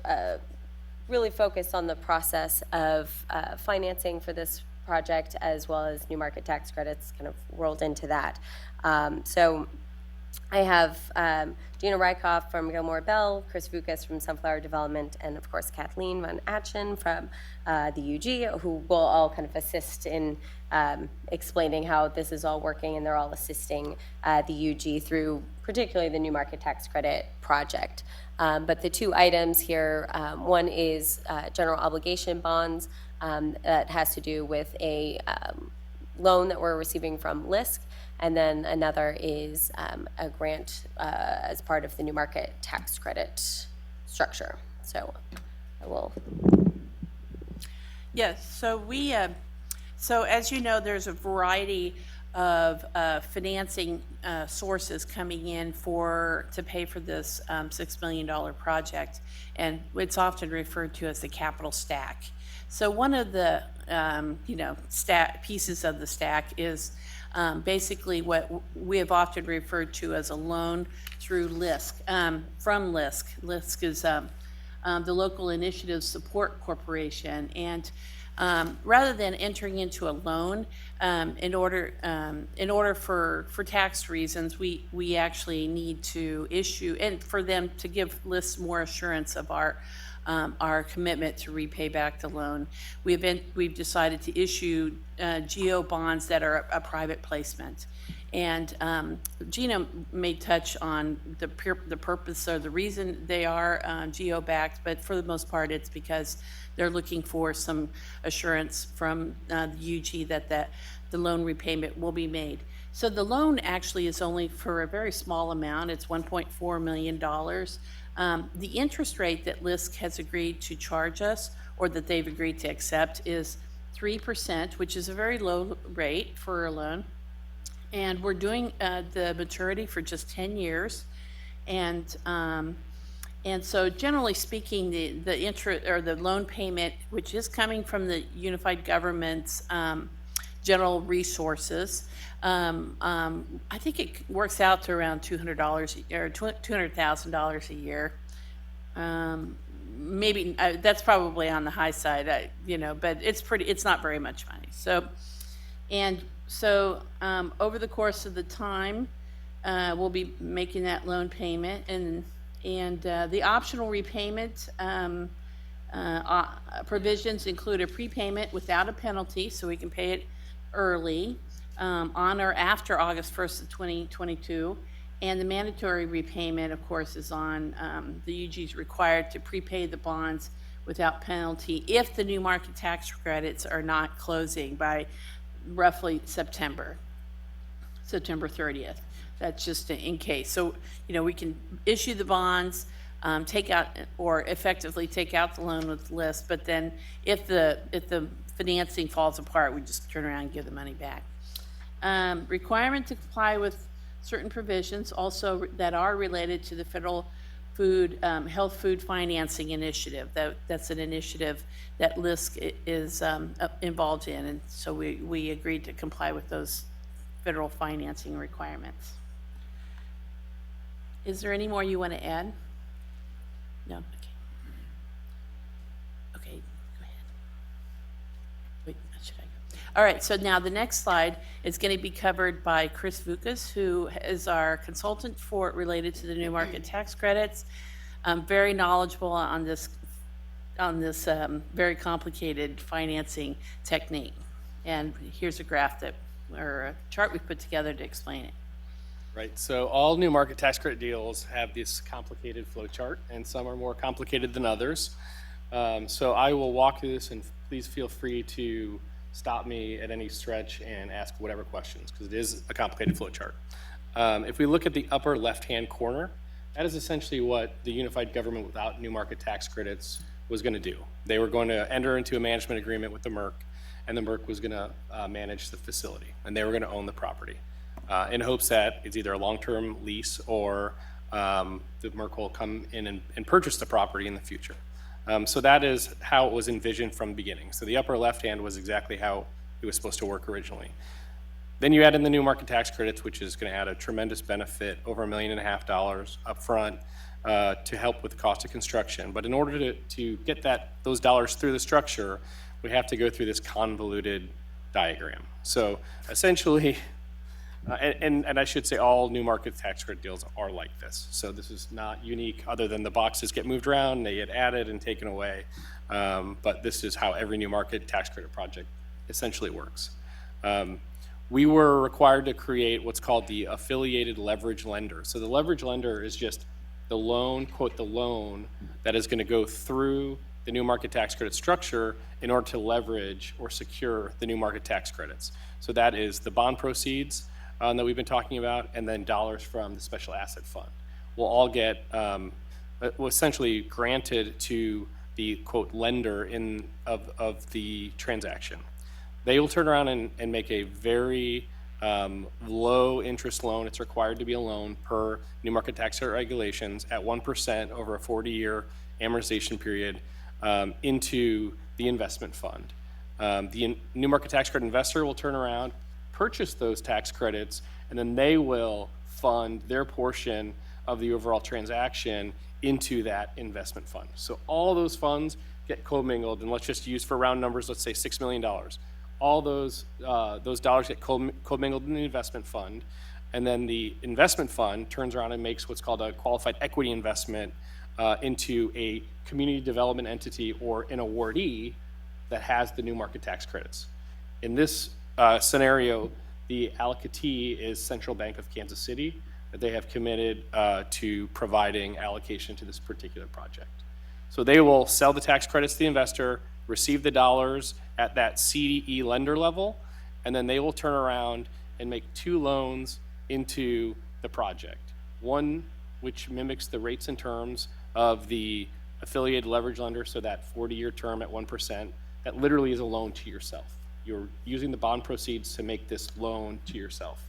really focused on the process of financing for this project, as well as new market tax credits kind of rolled into that. So I have Gina Rykoff from Gilmore Bell, Chris Vukas from Sunflower Development, and of course Kathleen Van Atchen from the UG, who will all kind of assist in explaining how this is all working, and they're all assisting the UG through particularly the new market tax credit project. But the two items here, one is general obligation bonds that has to do with a loan that we're receiving from LISC, and then another is a grant as part of the new market tax credit structure. So I will. Yes, so as you know, there's a variety of financing sources coming in to pay for this $6 million project, and it's often referred to as the capital stack. So one of the pieces of the stack is basically what we have often referred to as a loan through LISC, from LISC. LISC is the Local Initiative Support Corporation, and rather than entering into a loan, in order for tax reasons, we actually need to issue, and for them to give LISC more assurance of our commitment to repay back the loan, we've decided to issue GO bonds that are a private placement. And Gina may touch on the purpose or the reason they are GO backed, but for the most part, it's because they're looking for some assurance from the UG that the loan repayment will be made. So the loan actually is only for a very small amount. It's $1.4 million. The interest rate that LISC has agreed to charge us, or that they've agreed to accept, is 3%, which is a very low rate for a loan. And we're doing the maturity for just 10 years. And so generally speaking, the interest or the loan payment, which is coming from the unified government's general resources, I think it works out to around $200 or $200,000 a year. Maybe that's probably on the high side, but it's not very much money. So over the course of the time, we'll be making that loan payment, and the optional repayment provisions include a prepayment without a penalty, so we can pay it early on or after August 1st of 2022. And the mandatory repayment, of course, is on the UG is required to prepay the bonds without penalty if the new market tax credits are not closing by roughly September 30th. That's just in case. So, we can issue the bonds, take out or effectively take out the loan with the list, but then if the financing falls apart, we just turn around and give the money back. Requirement to comply with certain provisions also that are related to the federal food, health food financing initiative. That's an initiative that LISC is involved in, and so we agreed to comply with those federal financing requirements. Is there any more you want to add? No? Okay. Okay, go ahead. Wait, should I go? All right, so now the next slide is going to be covered by Chris Vukas, who is our consultant related to the new market tax credits. Very knowledgeable on this very complicated financing technique. And here's a graph or a chart we put together to explain it. Right, so all new market tax credit deals have this complicated flow chart, and some are more complicated than others. So I will walk through this, and please feel free to stop me at any stretch and ask whatever questions, because it is a complicated flow chart. If we look at the upper left-hand corner, that is essentially what the unified government without new market tax credits was going to do. They were going to enter into a management agreement with the MERC, and the MERC was going to manage the facility, and they were going to own the property. In hopes that it's either a long-term lease or the MERC will come in and purchase the property in the future. So that is how it was envisioned from the beginning. So the upper left-hand was exactly how it was supposed to work originally. Then you add in the new market tax credits, which is going to add a tremendous benefit, over $1.5 million up front to help with the cost of construction. But in order to get those dollars through the structure, we have to go through this convoluted diagram. So essentially, and I should say all new market tax credit deals are like this. So this is not unique other than the boxes get moved around, they get added and taken away. But this is how every new market tax credit project essentially works. We were required to create what's called the affiliated leverage lender. So the leverage lender is just the loan, quote, the loan that is going to go through the new market tax credit structure in order to leverage or secure the new market tax credits. So that is the bond proceeds that we've been talking about, and then dollars from the special asset fund will all get essentially granted to the quote lender of the transaction. They will turn around and make a very low interest loan. It's required to be a loan per new market tax credit regulations at 1% over a 40-year amortization period into the investment fund. The new market tax credit investor will turn around, purchase those tax credits, and then they will fund their portion of the overall transaction into that investment fund. So all those funds get commingled, and let's just use for round numbers, let's say $6 million. All those dollars get commingled in the investment fund, and then the investment fund turns around and makes what's called a qualified equity investment into a community development entity or an awardee that has the new market tax credits. In this scenario, the allocatee is Central Bank of Kansas City, that they have committed to providing allocation to this particular project. So they will sell the tax credits to the investor, receive the dollars at that CDE lender level, and then they will turn around and make two loans into the project. One which mimics the rates and terms of the affiliated leverage lender, so that 40-year term at 1%, that literally is a loan to yourself. You're using the bond proceeds to make this loan to yourself.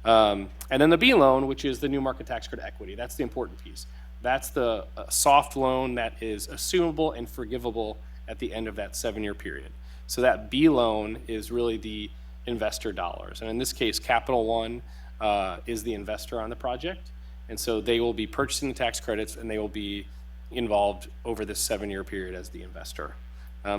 And then the B loan, which is the new market tax credit equity. That's the important piece. That's the soft loan that is assumable and forgivable at the end of that 7-year period. So that B loan is really the investor dollars. And in this case, Capital One is the investor on the project. And so they will be purchasing the tax credits, and they will be involved over this 7-year period as the investor.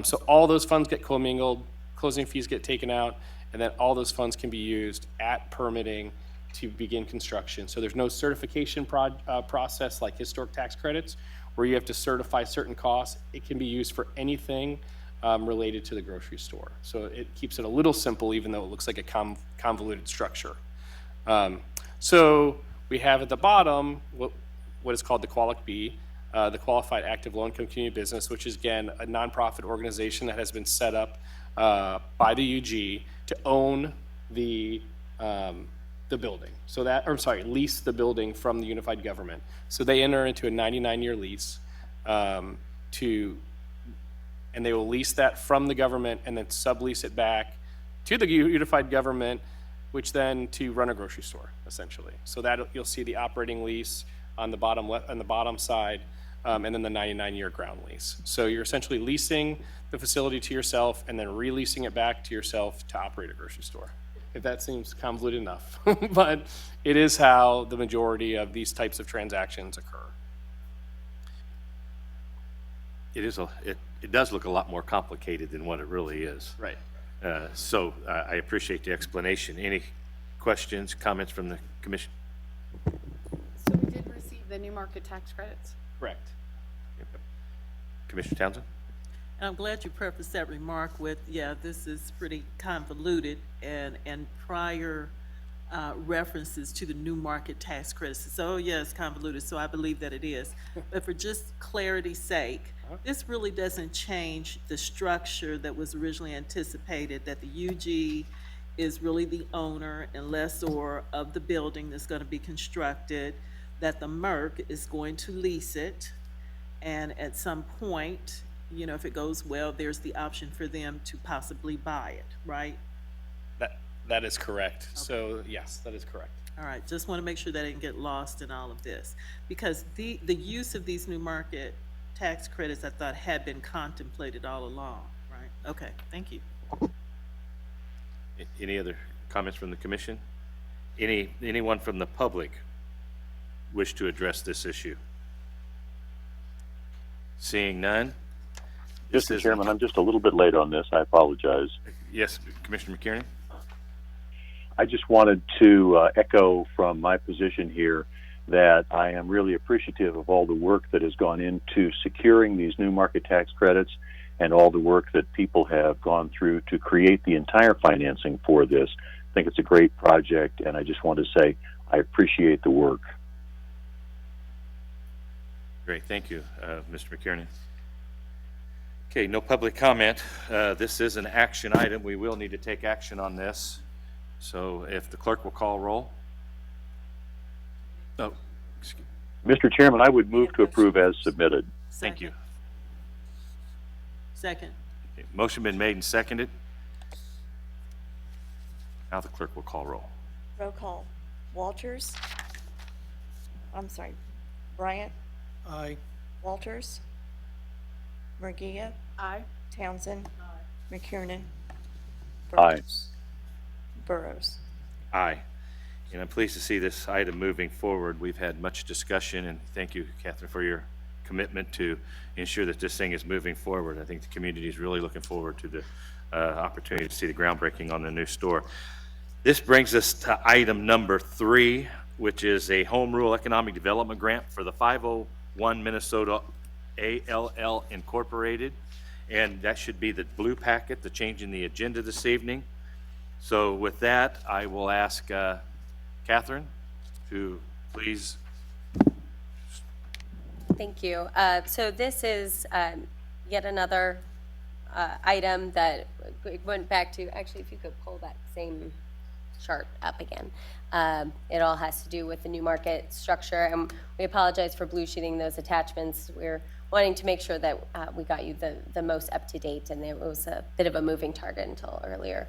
So all those funds get commingled, closing fees get taken out, and then all those funds can be used at permitting to begin construction. So there's no certification process like historic tax credits where you have to certify certain costs. It can be used for anything related to the grocery store. So it keeps it a little simple, even though it looks like a convoluted structure. So we have at the bottom what is called the Qualic B, the Qualified Active Low Income Community Business, which is again a nonprofit organization that has been set up by the UG to own the building. So that, or I'm sorry, lease the building from the unified government. So they enter into a 99-year lease and they will lease that from the government and then sublease it back to the unified government, which then to run a grocery store, essentially. So that you'll see the operating lease on the bottom left, on the bottom side, and then the 99-year ground lease. So you're essentially leasing the facility to yourself and then releasing it back to yourself to operate a grocery store. If that seems convoluted enough, but it is how the majority of these types of transactions occur. It does look a lot more complicated than what it really is. Right. So I appreciate the explanation. Any questions, comments from the commission? So we did receive the new market tax credits? Correct. Commissioner Townsend? And I'm glad you prefaced that remark with, yeah, this is pretty convoluted, and prior references to the new market tax credits. So, oh, yeah, it's convoluted, so I believe that it is. But for just clarity's sake, this really doesn't change the structure that was originally anticipated, that the UG is really the owner and lessor of the building that's going to be constructed, that the MERC is going to lease it, and at some point, you know, if it goes well, there's the option for them to possibly buy it, right? That is correct. Okay. So yes, that is correct. All right, just want to make sure that I didn't get lost in all of this, because the use of these new market tax credits, I thought, had been contemplated all along, right? Okay, thank you. Any other comments from the commission? Anyone from the public wish to address this issue? Seeing none? Mr. Chairman, I'm just a little bit late on this. I apologize. Yes, Commissioner McKiernan? I just wanted to echo from my position here that I am really appreciative of all the work that has gone into securing these new market tax credits and all the work that people have gone through to create the entire financing for this. I think it's a great project, and I just want to say I appreciate the work. Great, thank you, Mr. McKiernan. Okay, no public comment. This is an action item. We will need to take action on this. So if the clerk will call roll. Oh, excuse me. Mr. Chairman, I would move to approve as submitted. Thank you. Second. Okay, motion been made and seconded. Now the clerk will call roll. Roll call. Walters? I'm sorry. Bryant? Aye. Walters? Murguia? Aye. Townsend? McKiernan? Aye. Burrows. Aye. And I'm pleased to see this item moving forward. We've had much discussion, and thank you, Catherine, for your commitment to ensure that this thing is moving forward. I think the community is really looking forward to the opportunity to see the groundbreaking on the new store. This brings us to item number 3, which is a Home Rule Economic Development Grant for the 501 Minnesota ALL Incorporated. And that should be the blue packet, the change in the agenda this evening. So with that, I will ask Catherine to please. Thank you. So this is yet another item that went back to, actually, if you could pull that same chart up again. It all has to do with the new market structure, and we apologize for blue sheeting those attachments. We're wanting to make sure that we got you the most up to date, and it was a bit of a moving target until earlier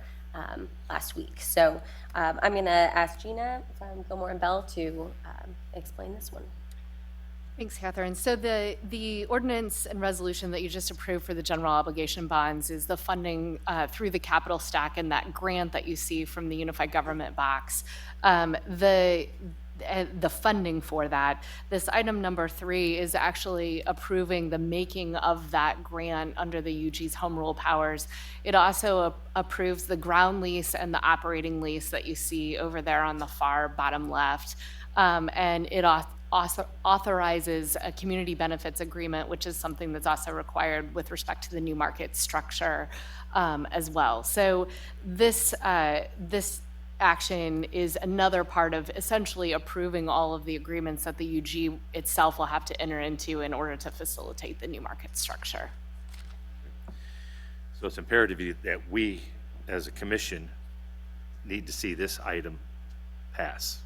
last week. So I'm going to ask Gina Gilmore and Bell to explain this one. Thanks, Catherine. So the ordinance and resolution that you just approved for the general obligation bonds is the funding through the capital stack and that grant that you see from the unified government box. the funding for that. This item number 3 is actually approving the making of that grant under the UG's home rule powers. It also approves the ground lease and the operating lease that you see over there on the far bottom left. And it also authorizes a community benefits agreement, which is something that's also required with respect to the new market structure as well. So this action is another part of essentially approving all of the agreements that the UG itself will have to enter into in order to facilitate the new market structure. So it's imperative that we, as a commission, need to see this item pass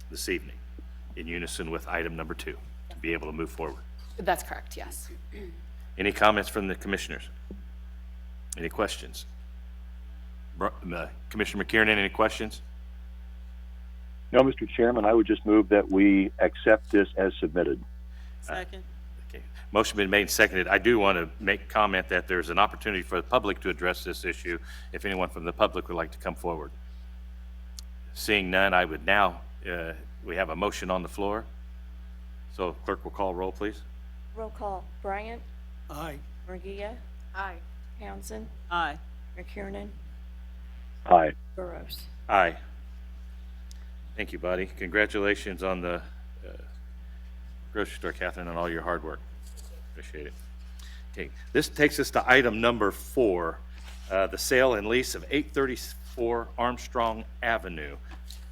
this evening in unison with item number 2 to be able to move forward. That's correct, yes. Any comments from the commissioners? Any questions? Commissioner McKiernan, any questions? No, Mr. Chairman, I would just move that we accept this as submitted. Second. Okay. Motion been made and seconded. I do want to make comment that there's an opportunity for the public to address this issue if anyone from the public would like to come forward. Seeing none, I would now, we have a motion on the floor. So clerk will call roll, please. Roll call. Bryant? Aye. Murguia? Aye. Townsend? Aye. McKiernan? Aye. Burrows. Aye. Thank you, buddy. Congratulations on the grocery store, Catherine, and all your hard work. Appreciate it. Okay, this takes us to item number 4, the sale and lease of 834 Armstrong Avenue.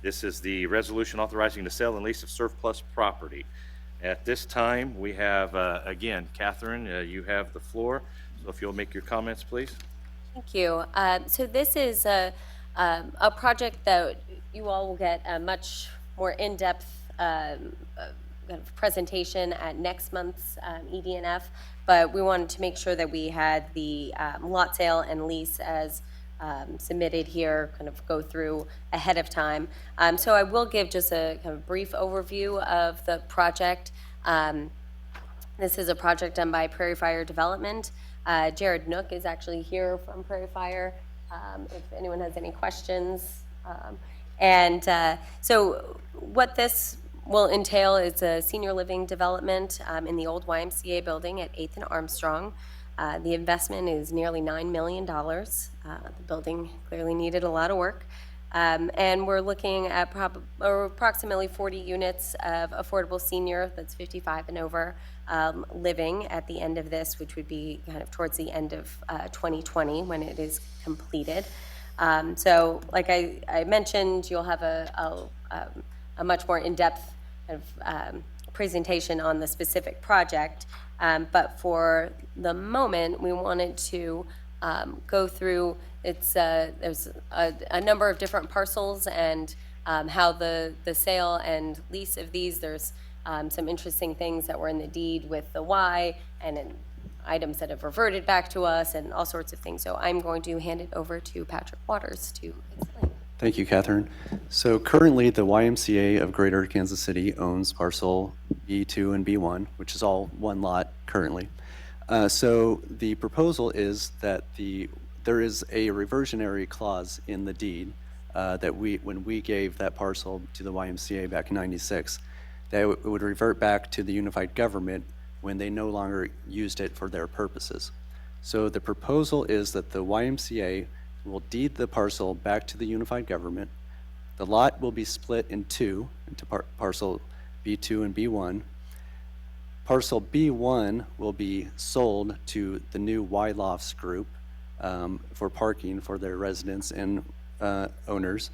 This is the resolution authorizing the sale and lease of surplus property. At this time, we have, again, Catherine, you have the floor. So if you'll make your comments, please. Thank you. So this is a project that you all will get a much more in-depth kind of presentation at next month's EDNF, but we wanted to make sure that we had the lot sale and lease as submitted here, kind of go through ahead of time. So I will give just a kind of brief overview of the project. This is a project done by Prairie Fire Development. Jared Nook is actually here from Prairie Fire, if anyone has any questions. So what this will entail is a senior living development in the old YMCA building at 8th and Armstrong. The investment is nearly $9 million. The building clearly needed a lot of work. And we're looking at approximately 40 units of affordable senior, that's 55 and over, living at the end of this, which would be kind of towards the end of 2020 when it is completed. So like I mentioned, you'll have a much more in-depth kind of, presentation on the specific project. But for the moment, we wanted to go through, there's a number of different parcels and how the sale and lease of these, there's some interesting things that were in the deed with the Y and in items that have reverted back to us and all sorts of things. So I'm going to hand it over to Patrick Waters to explain. Thank you, Catherine. So currently, the YMCA of Greater Kansas City owns parcel B2 and B1, which is all one lot currently. So the proposal is that there is a reversionary clause in the deed that when we gave that parcel to the YMCA back in '96, that it would revert back to the unified government when they no longer used it for their purposes. So the proposal is that the YMCA will deed the parcel back to the unified government. The lot will be split in two, into parcel B2 and B1. Parcel B1 will be sold to the new Y-Lofts group for parking for their residents and owners.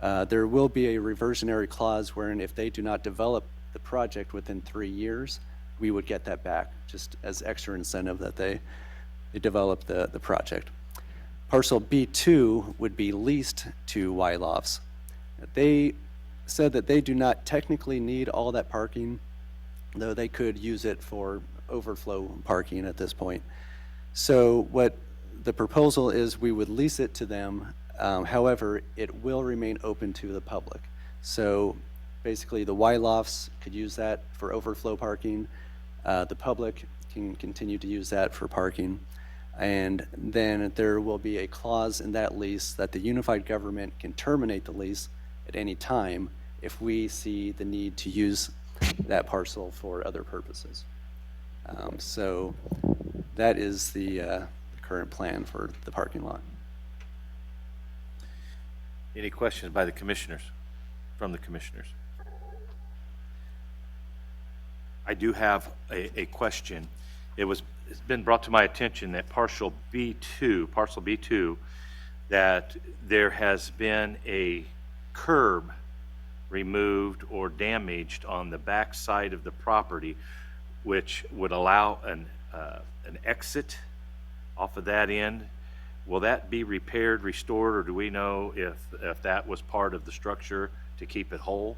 There will be a reversionary clause wherein if they do not develop the project within 3 years, we would get that back, just as extra incentive that they develop the project. Parcel B2 would be leased to Y-Lofts. They said that they do not technically need all that parking, though they could use it for overflow parking at this point. So what the proposal is, we would lease it to them. However, it will remain open to the public. So basically the Y-Lofts could use that for overflow parking. The public can continue to use that for parking. And then there will be a clause in that lease that the unified government can terminate the lease at any time if we see the need to use that parcel for other purposes. So that is the current plan for the parking lot. Any questions by the commissioners, from the commissioners? I do have a question. It's been brought to my attention that parcel B2, that there has been a curb removed or damaged on the back side of the property, which would allow an exit off of that end. Will that be repaired, restored, or do we know if that was part of the structure to keep it whole?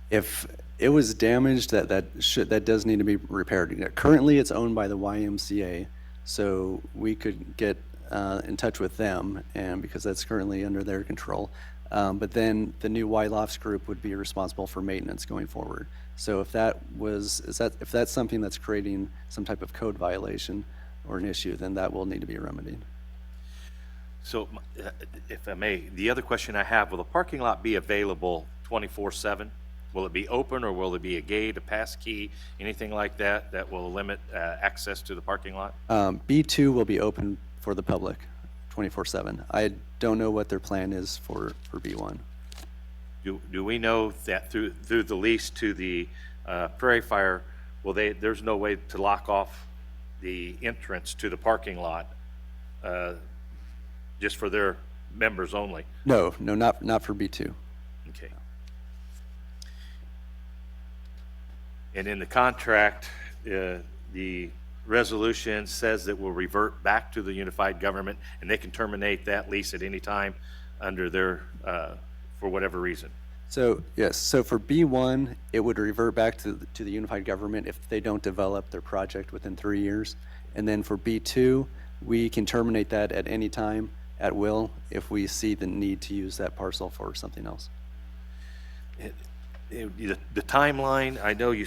If it was damaged, that does need to be repaired. Currently, it's owned by the YMCA, so we could get in touch with them, and because that's currently under their control. But then the new Y Lofts group would be responsible for maintenance going forward. So if that's something that's creating some type of code violation or an issue, then that will need to be remedied. So, if I may, the other question I have, will the parking lot be available 24/7? Will it be open, or will it be a gate, a pass key, anything like that that will limit access to the parking lot? B2 will be open for the public 24/7. I don't know what their plan is for B1. Do we know that through the lease to the Prairie Fire, there's no way to lock off the entrance to the parking lot just for their members only? No, not for B2. Okay. And in the contract, the resolution says that we'll revert back to the unified government, and they can terminate that lease at any time under their, for whatever reason. So, yes, so for B1, it would revert back to the unified government if they don't develop their project within 3 years. And then for B2, we can terminate that at any time, at will, if we see the need to use that parcel for something else. The timeline, I know you,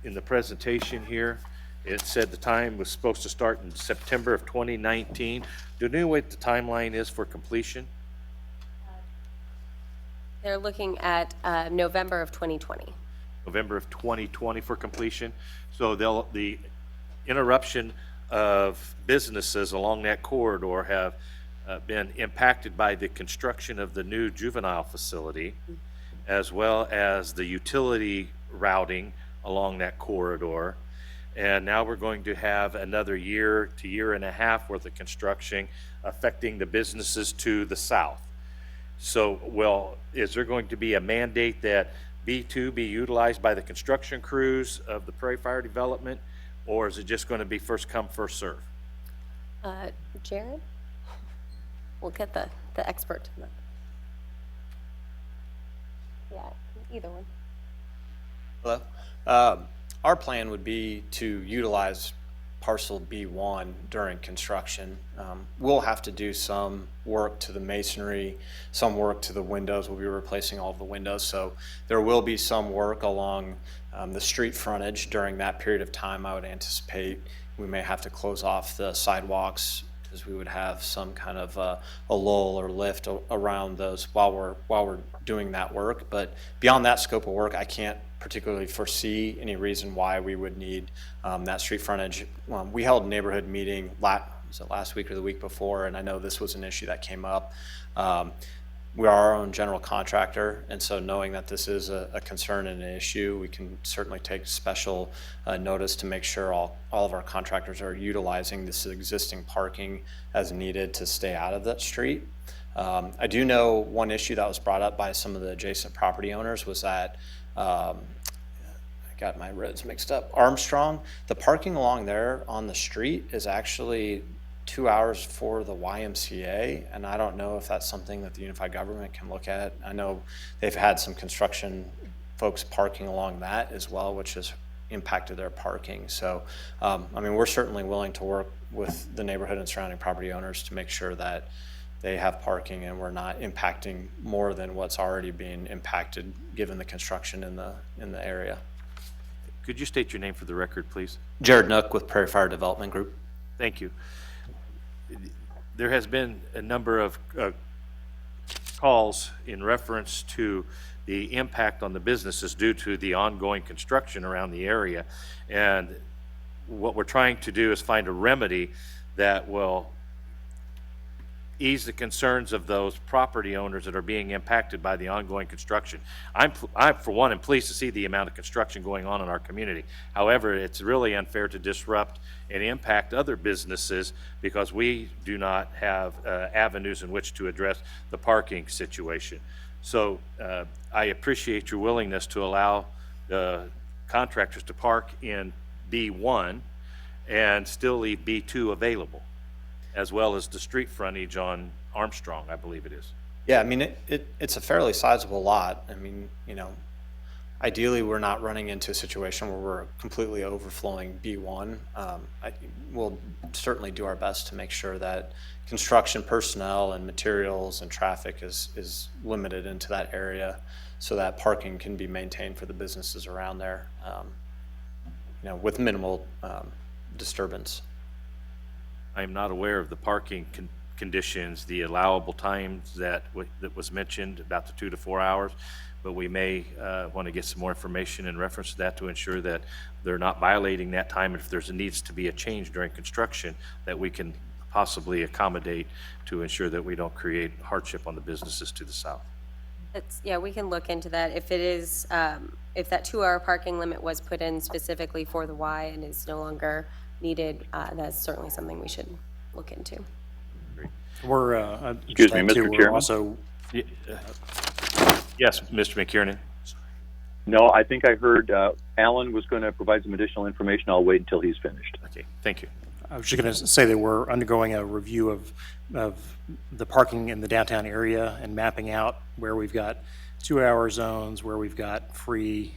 in the presentation here, it said the time was supposed to start in September of 2019. Do you know what the timeline is for completion? They're looking at November of 2020. November of 2020 for completion. So the interruption of businesses along that corridor have been impacted by the construction of the new juvenile facility, as well as the utility routing along that corridor. And now we're going to have another year to year and a half worth of construction affecting the businesses to the south. So, is there going to be a mandate that B2 be utilized by the construction crews of the Prairie Fire Development, or is it just going to be first come, first serve? Jared? We'll get the expert on that. Yeah, either one. Hello. Our plan would be to utilize parcel B1 during construction. We'll have to do some work to the masonry, some work to the windows. We'll be replacing all of the windows, so there will be some work along the street frontage during that period of time. I would anticipate we may have to close off the sidewalks because we would have some kind of a lull or lift around those while we're doing that work. But beyond that scope of work, I can't particularly foresee any reason why we would need that street frontage. We held a neighborhood meeting was it last week or the week before, and I know this was an issue that came up. We are our own general contractor, and so knowing that this is a concern and an issue, we can certainly take special notice to make sure all of our contractors are utilizing this existing parking as needed to stay out of that street. I do know one issue that was brought up by some of the adjacent property owners was that I got my roads mixed up. Armstrong, the parking along there on the street is actually 2 hours for the YMCA, and I don't know if that's something that the unified government can look at. I know they've had some construction folks parking along that as well, which has impacted their parking. So, I mean, we're certainly willing to work with the neighborhood and surrounding property owners to make sure that they have parking and we're not impacting more than what's already being impacted given the construction in the area. Could you state your name for the record, please? Jared Nook with Prairie Fire Development Group. Thank you. There has been a number of calls in reference to the impact on the businesses due to the ongoing construction around the area. And what we're trying to do is find a remedy that will ease the concerns of those property owners that are being impacted by the ongoing construction. I, for one, am pleased to see the amount of construction going on in our community. However, it's really unfair to disrupt and impact other businesses because we do not have avenues in which to address the parking situation. So I appreciate your willingness to allow the contractors to park in B1 and still leave B2 available, as well as the street frontage on Armstrong, I believe it is. Yeah, I mean, it's a fairly sizable lot. I mean, you know, ideally, we're not running into a situation where we're completely overflowing B1. We'll certainly do our best to make sure that construction personnel and materials and traffic is limited into that area so that parking can be maintained for the businesses around there, you know, with minimal disturbance. I am not aware of the parking conditions, the allowable times that was mentioned, about the 2 to 4 hours, but we may want to get some more information in reference to that to ensure that they're not violating that time. And if there's needs to be a change during construction, that we can possibly accommodate to ensure that we don't create hardship on the businesses to the south. Yeah, we can look into that. If it is, if that 2-hour parking limit was put in specifically for the Y and is no longer needed, that's certainly something we should look into. We're, Excuse me, Mr. Chairman? Also, Yes, Mr. McKiernan. No, I think I heard Alan was going to provide some additional information. I'll wait until he's finished. Okay, thank you. I was just going to say that we're undergoing a review of the parking in the downtown area and mapping out where we've got 2-hour zones, where we've got free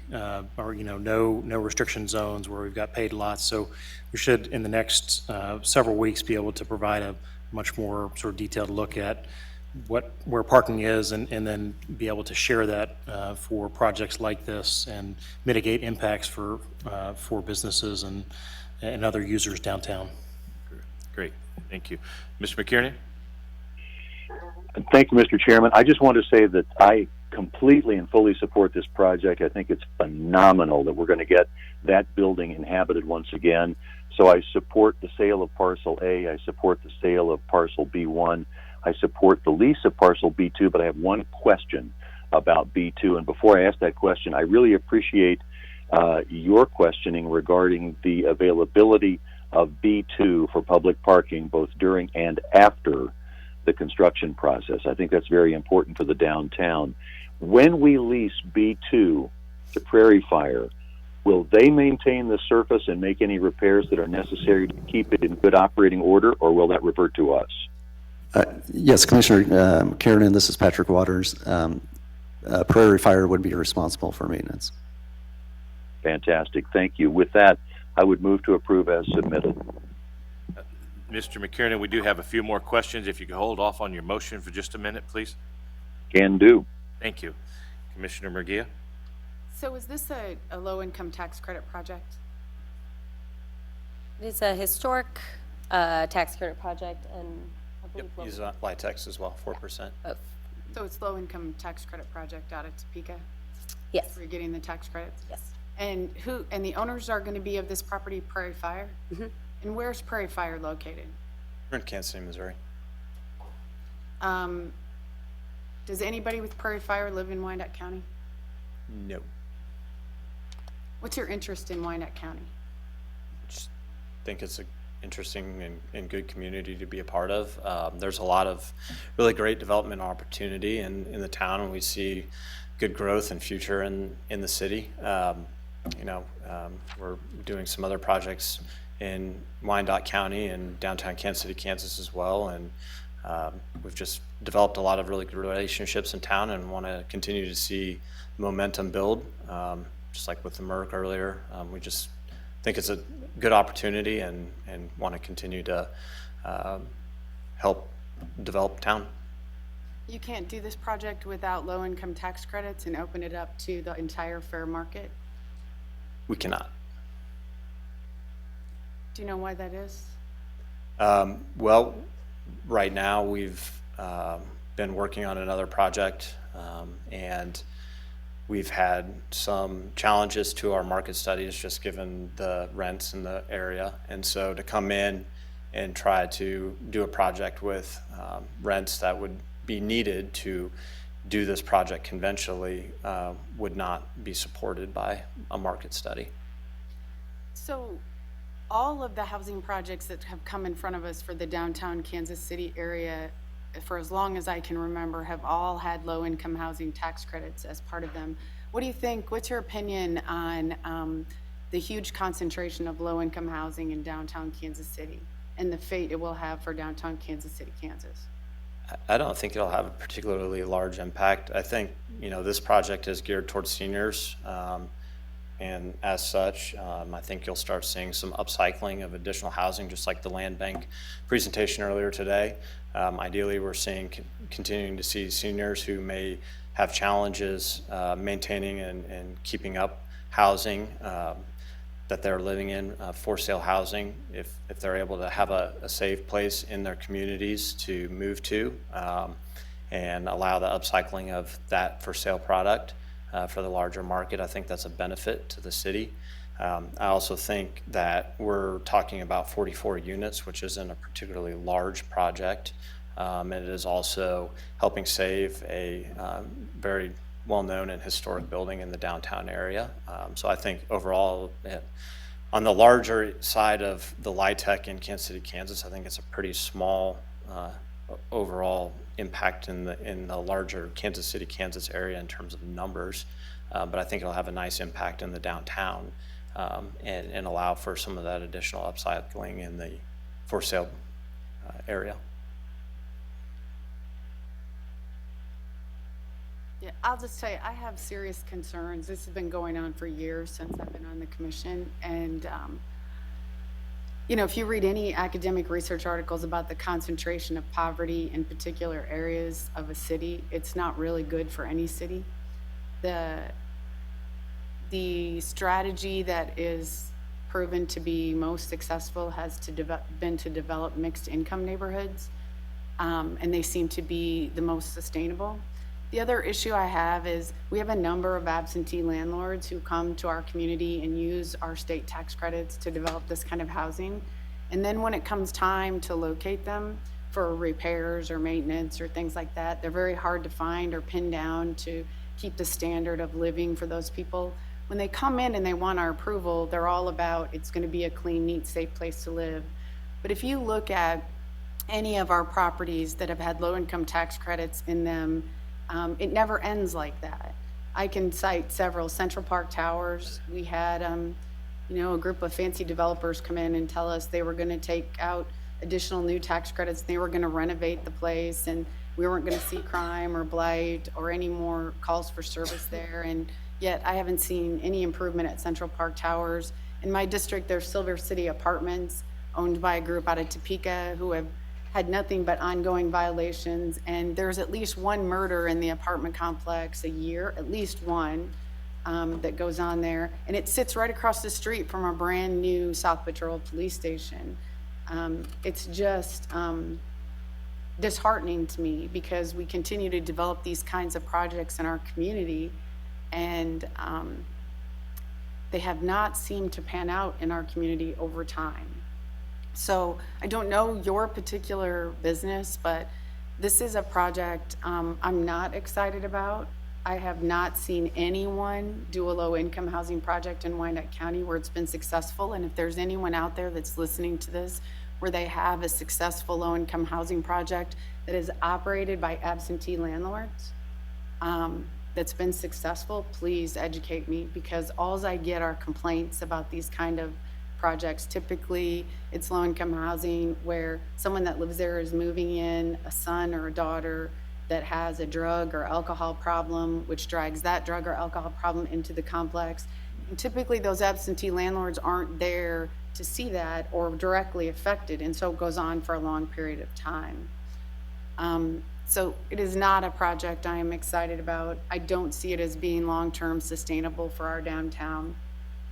or no restriction zones, where we've got paid lots. So we should, in the next several weeks, be able to provide a much more sort of detailed look at where parking is, and then be able to share that for projects like this and mitigate impacts for businesses and other users downtown. Great, thank you. Mr. McKiernan? Thank you, Mr. Chairman. I just want to say that I completely and fully support this project. I think it's phenomenal that we're going to get that building inhabited once again. So I support the sale of parcel A. I support the sale of parcel B1. I support the lease of parcel B2, but I have one question about B2. And before I ask that question, I really appreciate your questioning regarding the availability of B2 for public parking, both during and after the construction process. I think that's very important for the downtown. When we lease B2 to Prairie Fire, will they maintain the surface and make any repairs that are necessary to keep it in good operating order, or will that revert to us? Yes, Commissioner Kiernan, this is Patrick Waters. Prairie Fire would be responsible for maintenance. Fantastic, thank you. With that, I would move to approve as submitted. Mr. McKiernan, we do have a few more questions. If you could hold off on your motion for just a minute, please. Can do. Thank you. Commissioner Murguia? So is this a low-income tax credit project? It is a historic tax credit project, and I believe Yep, use LITEX as well, 4%. both. So it's low-income tax credit project out of Topeka? Yes, Where you're getting the tax credits? yes. And the owners are going to be of this property, Prairie Fire? Mhm. And where's Prairie Fire located? We're in Kansas City, Missouri. Does anybody with Prairie Fire live in Wyandotte County? No. What's your interest in Wyandotte County? Just think it's an interesting and good community to be a part of. There's a lot of really great development opportunity in the town, and we see good growth and future in the city. We're doing some other projects in Wyandotte County and downtown Kansas City, Kansas as well, and we've just developed a lot of really good relationships in town and want to continue to see momentum build, just like with the Merck earlier. We just think it's a good opportunity and want to continue to help develop town. You can't do this project without low-income tax credits and open it up to the entire fair market? We cannot. Do you know why that is? Well, right now we've been working on another project, and We've had some challenges to our market studies, just given the rents in the area. And so to come in and try to do a project with rents that would be needed to do this project conventionally would not be supported by a market study. So all of the housing projects that have come in front of us for the downtown Kansas City area, for as long as I can remember, have all had low-income housing tax credits as part of them. What do you think, what's your opinion on the huge concentration of low-income housing in downtown Kansas City and the fate it will have for downtown Kansas City, Kansas? I don't think it'll have a particularly large impact. I think, this project is geared towards seniors. And as such, I think you'll start seeing some upcycling of additional housing, just like the land bank presentation earlier today. Ideally, we're continuing to see seniors who may have challenges maintaining and keeping up housing that they're living in, for sale housing, if they're able to have a safe place in their communities to move to, and allow the upcycling of that for sale product for the larger market. I think that's a benefit to the city. I also think that we're talking about 44 units, which isn't a particularly large project. And it is also helping save a very well-known and historic building in the downtown area. So I think overall, on the larger side of the LIHTC in Kansas City, Kansas, I think it's a pretty small overall impact in the larger Kansas City, Kansas area in terms of numbers. But I think it'll have a nice impact in the downtown and allow for some of that additional upcycling in the for sale area. Yeah, I'll just tell you, I have serious concerns. This has been going on for years since I've been on the commission. And, if you read any academic research articles about the concentration of poverty in particular areas of a city, it's not really good for any city. The strategy that is proven to be most successful has been to develop mixed income neighborhoods, and they seem to be the most sustainable. The other issue I have is we have a number of absentee landlords who come to our community and use our state tax credits to develop this kind of housing. And then when it comes time to locate them for repairs or maintenance or things like that, they're very hard to find or pin down to keep the standard of living for those people. When they come in and they want our approval, they're all about it's going to be a clean, neat, safe place to live. But if you look at any of our properties that have had low-income tax credits in them, it never ends like that. I can cite several. Central Park Towers, we had a group of fancy developers come in and tell us they were going to take out additional new tax credits. They were going to renovate the place, and we weren't going to see crime or blight or any more calls for service there. And yet I haven't seen any improvement at Central Park Towers. In my district, there's Silver City Apartments, owned by a group out of Topeka, who have had nothing but ongoing violations, and there's at least one murder in the apartment complex a year, at least one, that goes on there, and it sits right across the street from a brand new South Patrol police station. It's just disheartening to me because we continue to develop these kinds of projects in our community, and they have not seemed to pan out in our community over time. So I don't know your particular business, but this is a project I'm not excited about. I have not seen anyone do a low-income housing project in Wyandotte County where it's been successful. And if there's anyone out there that's listening to this where they have a successful low-income housing project that is operated by absentee landlords that's been successful, please educate me, because all I get are complaints about these kind of projects. Typically, it's low-income housing where someone that lives there is moving in a son or a daughter that has a drug or alcohol problem, which drags that drug or alcohol problem into the complex. And typically, those absentee landlords aren't there to see that or directly affected, and so it goes on for a long period of time. So it is not a project I am excited about. I don't see it as being long-term sustainable for our downtown.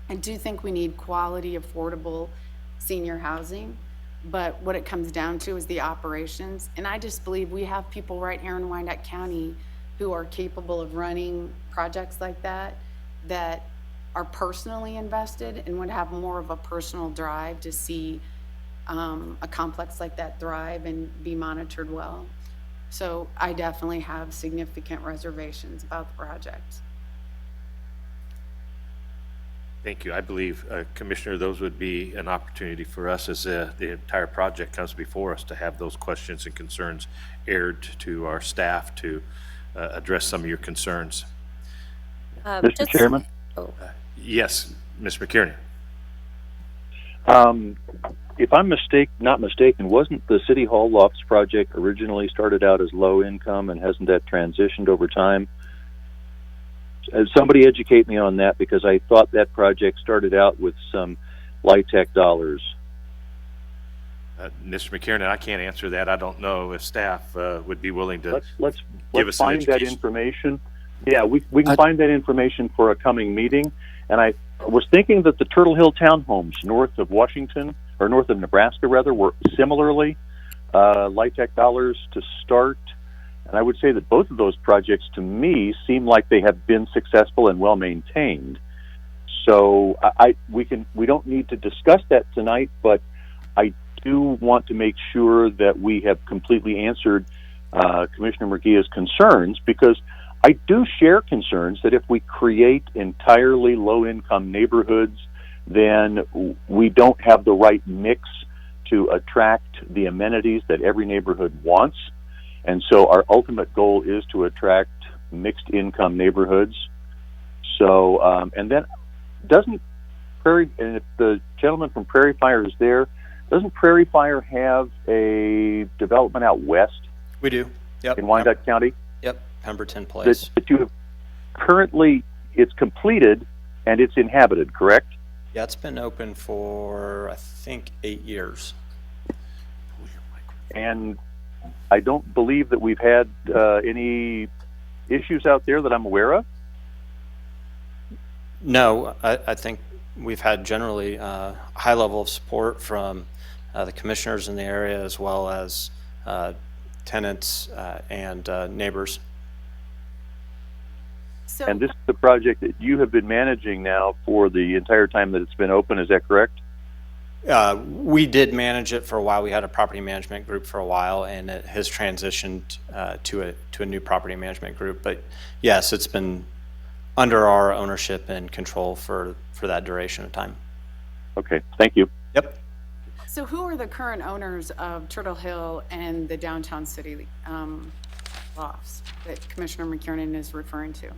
I do think we need quality, affordable senior housing, but what it comes down to is the operations. And I just believe we have people right here in Wyandotte County who are capable of running projects like that, that are personally invested and would have more of a personal drive to see a complex like that thrive and be monitored well. So I definitely have significant reservations about the project. Thank you. I believe, Commissioner, those would be an opportunity for us as the entire project comes before us to have those questions and concerns aired to our staff to address some of your concerns. Mr. Chairman? Yes, Ms. McKiernan. If I'm not mistaken, wasn't the City Hall Lofts project originally started out as low income, and hasn't that transitioned over time? Somebody educate me on that, because I thought that project started out with some LIHTC dollars. Mr. McKiernan, I can't answer that. I don't know if staff would be willing to Let's give us an find that education. information. Yeah, we can find that information for a coming meeting. And I was thinking that the Turtle Hill townhomes north of Washington, or north of Nebraska rather, were similarly LIHTC dollars to start. And I would say that both of those projects, to me, seem like they have been successful and well maintained. So we don't need to discuss that tonight, but I do want to make sure that we have completely answered Commissioner Murguia's concerns, because I do share concerns that if we create entirely low-income neighborhoods, then we don't have the right mix to attract the amenities that every neighborhood wants. And so our ultimate goal is to attract mixed-income neighborhoods. So, and then doesn't Prairie, and if the gentleman from Prairie Fire is there, doesn't Prairie Fire have a development out west? We do. Yep. In Wyandotte County? Yep. Pemberton Place. That you have currently, it's completed and it's inhabited, correct? Yeah, it's been open for, I think, 8 years. And I don't believe that we've had any issues out there that I'm aware of. No, I think we've had generally high level of support from the commissioners in the area, as well as tenants and neighbors. So, And this is the project that you have been managing now for the entire time that it's been open, is that correct? We did manage it for a while. We had a property management group for a while, and it has transitioned to a new property management group. But yes, it's been under our ownership and control for that duration of time. Okay, thank you. Yep. so who are the current owners of Turtle Hill and the downtown city lofts that Commissioner McKiernan is referring to?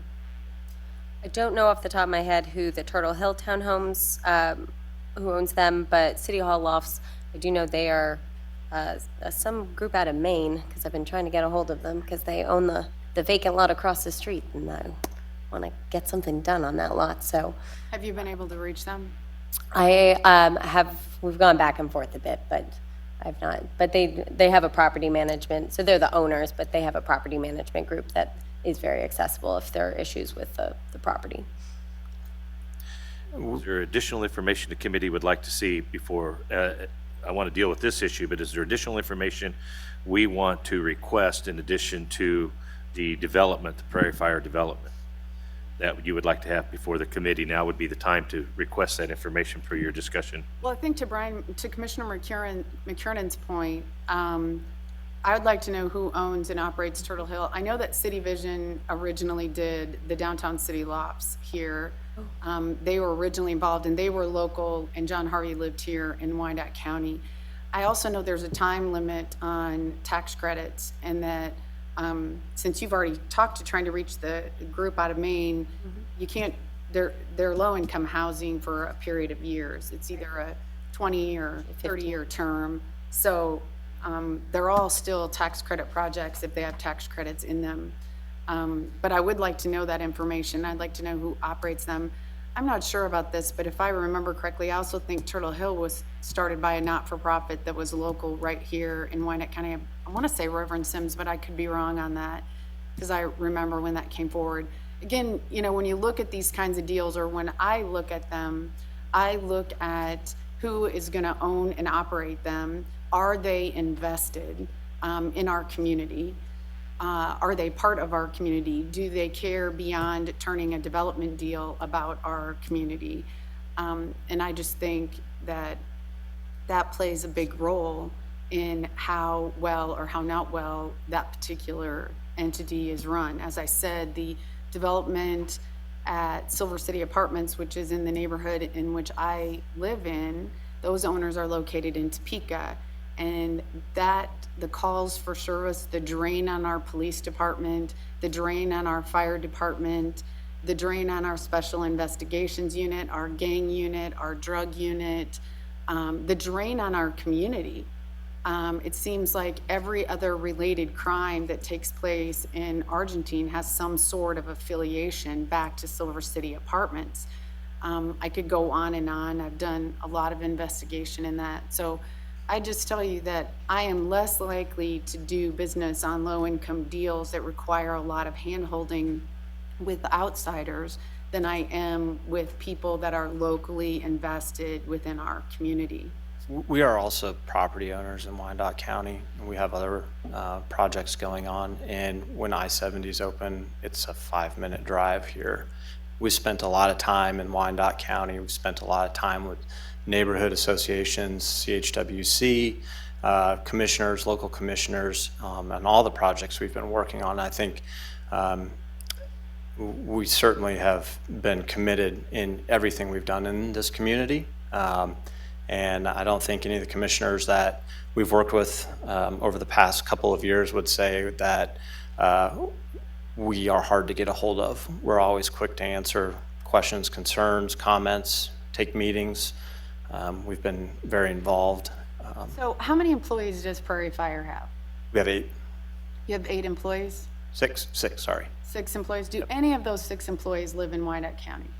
I don't know off the top of my head who the Turtle Hill townhomes, who owns them, but City Hall Lofts, I do know they are some group out of Maine, because I've been trying to get a hold of them, because they own the vacant lot across the street, and I want to get something done on that lot, so. Have you been able to reach them? We've gone back and forth a bit, but I've not, but they have a property management, so they're the owners, but they have a property management group that is very accessible if there are issues with the property. Is there additional information the committee would like to see before, I want to deal with this issue, but is there additional information we want to request in addition to the development, the Prairie Fire development, that you would like to have before the committee? Now would be the time to request that information for your discussion. Well, I think to Commissioner McKiernan's point, I would like to know who owns and operates Turtle Hill. I know that City Vision originally did the downtown city lofts here. They were originally involved, and they were local, and John Harvey lived here in Wyandotte County. I also know there's a time limit on tax credits, and that since you've already talked to trying to reach the group out of Maine, you can't, they're low-income housing for a period of years. It's either a 20 or 30-year term. So they're all still tax credit projects if they have tax credits in them. But I would like to know that information. I'd like to know who operates them. I'm not sure about this, but if I remember correctly, I also think Turtle Hill was started by a not-for-profit that was local right here in Wyandotte County. I want to say Reverend Sims, but I could be wrong on that, because I remember when that came forward. Again, you know, when you look at these kinds of deals, or when I look at them, I look at who is going to own and operate them. Are they invested in our community? Are they part of our community? Do they care beyond turning a development deal about our community? And I just think that that plays a big role in how well or how not well that particular entity is run. As I said, the development at Silver City Apartments, which is in the neighborhood in which I live in, those owners are located in Topeka. And that, the calls for service, the drain on our police department, the drain on our fire department, the drain on our special investigations unit, our gang unit, our drug unit, the drain on our community. It seems like every other related crime that takes place in Argentine has some sort of affiliation back to Silver City Apartments. I could go on and on. I've done a lot of investigation in that. So I just tell you that I am less likely to do business on low-income deals that require a lot of hand-holding with outsiders than I am with people that are locally invested within our community. We are also property owners in Wyandotte County, and we have other projects going on. And when I-70 is open, it's a 5-minute drive here. We spent a lot of time in Wyandotte County. We've spent a lot of time with neighborhood associations, CHWC, commissioners, local commissioners, and all the projects we've been working on. I think we certainly have been committed in everything we've done in this community. And I don't think any of the commissioners that we've worked with over the past couple of years would say that we are hard to get a hold of. We're always quick to answer questions, concerns, comments, take meetings. We've been very involved. So how many employees does Prairie Fire have? We have 8. You have 8 employees? Six, sorry. 6 employees. Do any of those 6 employees live in Wyandotte County?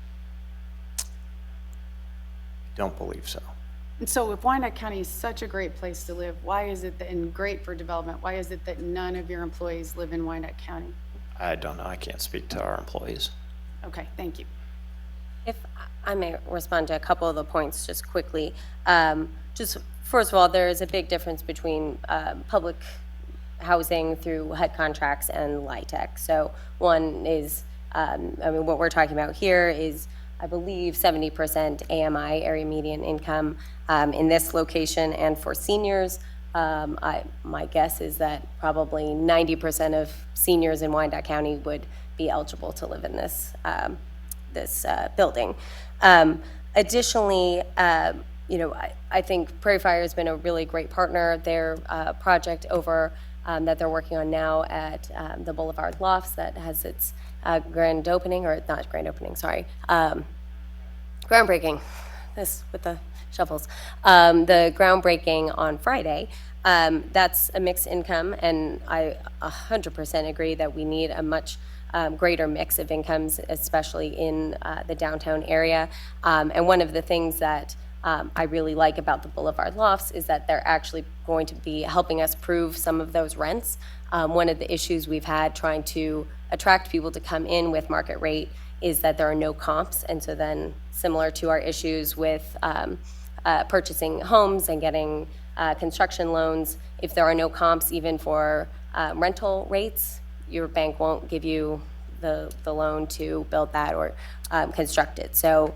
Don't believe so. And so if Wyandotte County is such a great place to live, why is it that, and great for development, why is it that none of your employees live in Wyandotte County? I don't know. I can't speak to our employees. Okay, thank you. If I may respond to a couple of the points just quickly. Just first of all, there is a big difference between public housing through HUD contracts and LIHTC. So one is, I mean, what we're talking about here is, I believe, 70% AMI, area median income, in this location. And for seniors, my guess is that probably 90% of seniors in Wyandotte County would be eligible to live in this building. Additionally, you know, I think Prairie Fire has been a really great partner. Their project over that they're working on now at the Boulevard Lofts that has its grand opening, or not grand opening, sorry, groundbreaking, this with the shovels, the groundbreaking on Friday. That's a mixed income, and I 100% agree that we need a much greater mix of incomes, especially in the downtown area. And one of the things that I really like about the Boulevard Lofts is that they're actually going to be helping us prove some of those rents. One of the issues we've had trying to attract people to come in with market rate is that there are no comps. And so then, similar to our issues with purchasing homes and getting construction loans, if there are no comps even for rental rates, your bank won't give you the loan to build that or construct it. So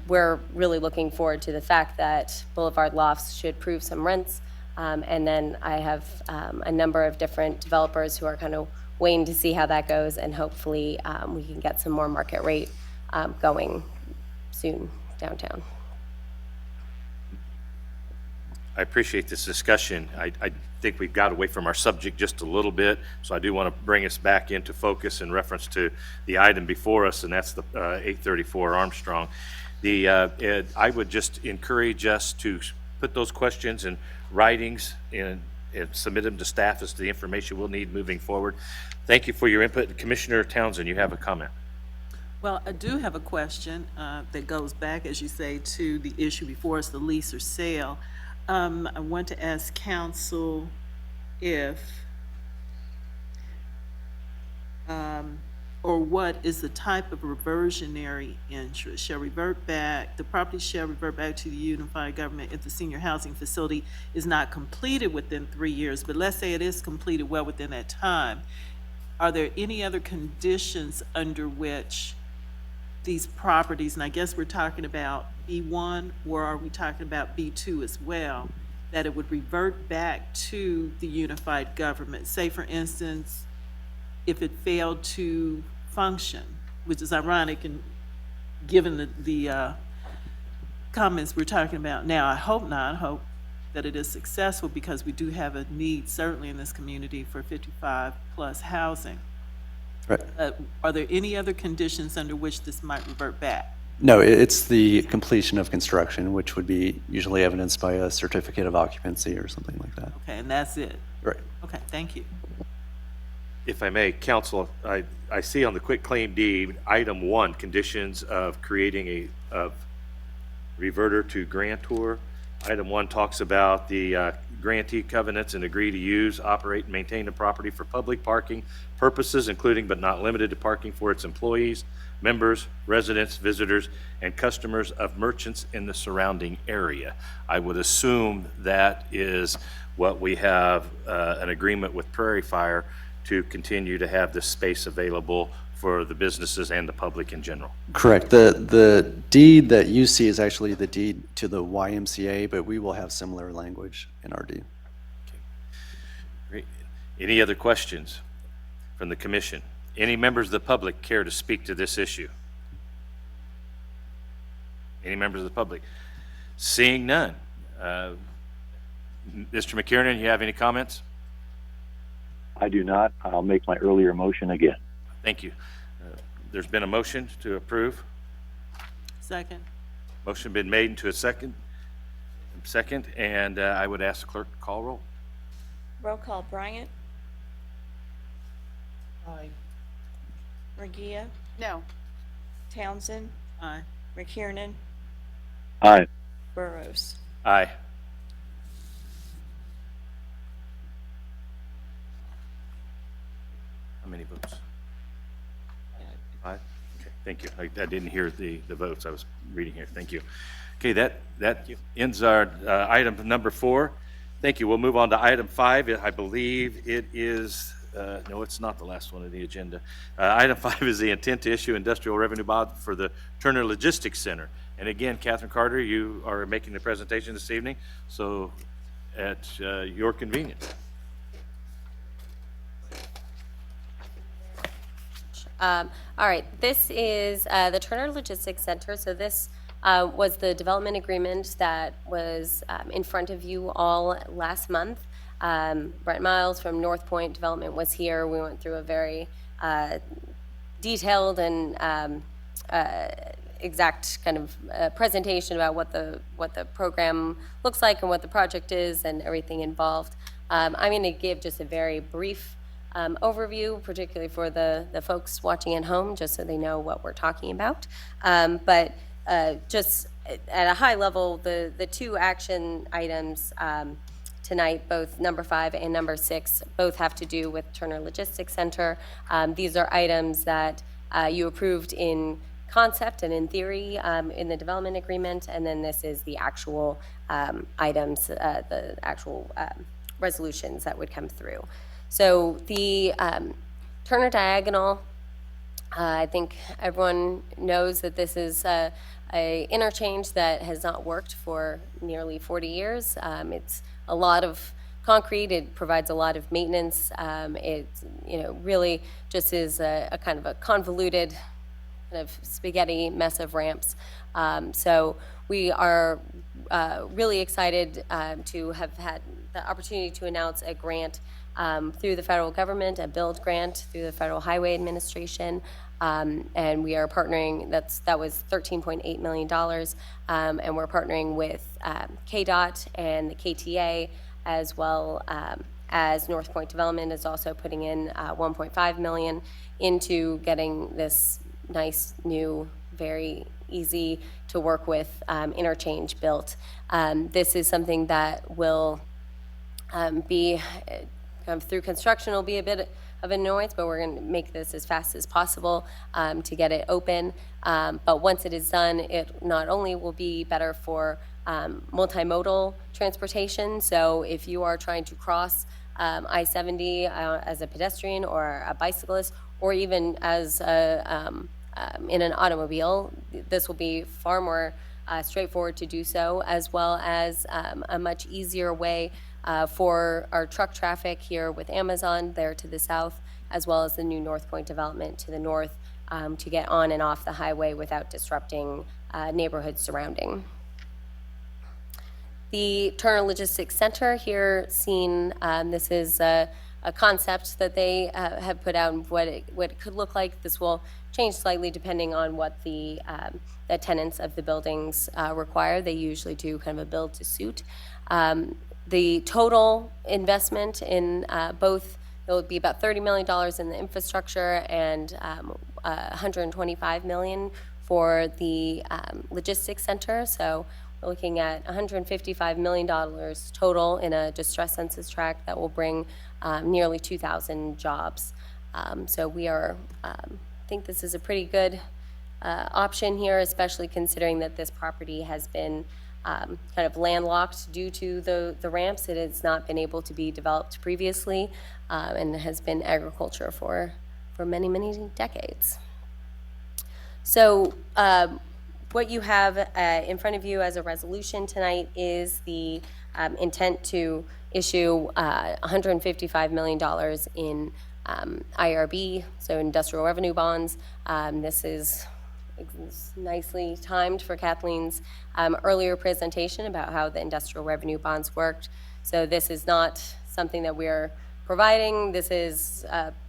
we're really looking forward to the fact that Boulevard Lofts should prove some rents. And then I have a number of different developers who are kind of waiting to see how that goes, and hopefully we can get some more market rate going soon downtown. I appreciate this discussion. I think we've got away from our subject just a little bit, so I do want to bring us back into focus in reference to the item before us, and that's the 834 Armstrong. I would just encourage us to put those questions in writings and submit them to staff as to the information we'll need moving forward. Thank you for your input. Commissioner Townsend, you have a comment. Well, I do have a question that goes back, as you say, to the issue before us, the lease or sale. I want to ask council if, or what is the type of reversionary interest? Shall revert back, the property shall revert back to the unified government if the senior housing facility is not completed within 3 years, but let's say it is completed well within that time. are there any other conditions under which these properties, and I guess we're talking about B1, or are we talking about B2 as well, that it would revert back to the unified government? Say, for instance, if it failed to function, which is ironic and given the comments we're talking about now. I hope not. I hope that it is successful because we do have a need, certainly in this community, for 55-plus housing. Right. Are there any other conditions under which this might revert back? No, it's the completion of construction, which would be usually evidenced by a certificate of occupancy or something like that. Okay, and that's it? Right. Okay, thank you. If I may, counsel, I see on the quitclaim deed, item 1, conditions of creating of reverter to grantor. Item 1 talks about the grantee covenants and agree to use, operate, and maintain the property for public parking purposes, including but not limited to parking for its employees, members, residents, visitors, and customers of merchants in the surrounding area. I would assume that is what we have an agreement with Prairie Fire to continue to have this space available for the businesses and the public in general. Correct. The deed that you see is actually the deed to the YMCA, but we will have similar language in our deed. Great. Any other questions from the commission? Any members of the public care to speak to this issue? Any members of the public? Seeing none. Mr. McKiernan, you have any comments? I do not. I'll make my earlier motion again. Thank you. There's been a motion to approve. Second. Motion been made into a second, and I would ask the clerk to call roll. Roll call Bryant, Aye. Regia, No. Townsend, Aye. McKiernan, Aye. Burrows. Aye. How many votes? 5? Okay, thank you. I didn't hear the votes. I was reading here. Thank you. Okay, that ends our item number 4. Thank you. We'll move on to item 5. I believe it is, no, it's not the last one on the agenda. Item 5 is the intent to issue industrial revenue bond for the Turner Logistics Center. And again, Catherine Carter, you are making the presentation this evening, so at your convenience. All right, this is the Turner Logistics Center. So this was the development agreement that was in front of you all last month. Brent Miles from North Point Development was here. We went through a very detailed and exact kind of presentation about what the program looks like and what the project is and everything involved. I'm going to give just a very brief overview, particularly for the folks watching at home, just so they know what we're talking about. But just at a high level, the two action items tonight, both number 5 and number 6, both have to do with Turner Logistics Center. These are items that you approved in concept and in theory in the development agreement, and then this is the actual items, the actual resolutions that would come through. So the Turner Diagonal, I think everyone knows that this is a interchange that has not worked for nearly 40 years. It's a lot of concrete. It provides a lot of maintenance. It really just is a kind of a convoluted kind of spaghetti mess of ramps. So we are really excited to have had the opportunity to announce a grant through the federal government, a build grant through the Federal Highway Administration, and we are partnering. That was $13.8 million, and we're partnering with KDOT and the KTA, as well as North Point Development is also putting in $1.5 million into getting this nice, new, very easy to work with interchange built. This is something that will be through construction. Will be a bit of annoyance, but we're going to make this as fast as possible to get it open. But once it is done, it not only will be better for multimodal transportation. So if you are trying to cross I-70 as a pedestrian or a bicyclist, or even as in an automobile. This will be far more straightforward to do so, as well as a much easier way for our truck traffic here with Amazon there to the south, as well as the new North Point development to the north, to get on and off the highway without disrupting neighborhoods surrounding. The Turner Logistics Center here seen, this is a concept that they have put out and what it could look like. This will change slightly depending on what the tenants of the buildings require. They usually do kind of a build to suit. The total investment in both, it will be about $30 million in the infrastructure and $125 million for the logistics center. So we're looking at $155 million total in a distress census tract that will bring nearly 2,000 jobs. So we are, think this is a pretty good option here, especially considering that this property has been kind of landlocked due to the ramps. It has not been able to be developed previously and has been agriculture for many, many decades. So what you have in front of you as a resolution tonight is the intent to issue $155 million in IRB, so industrial revenue bonds. This is nicely timed for Kathleen's earlier presentation about how the industrial revenue bonds worked. So this is not something that we're providing. This is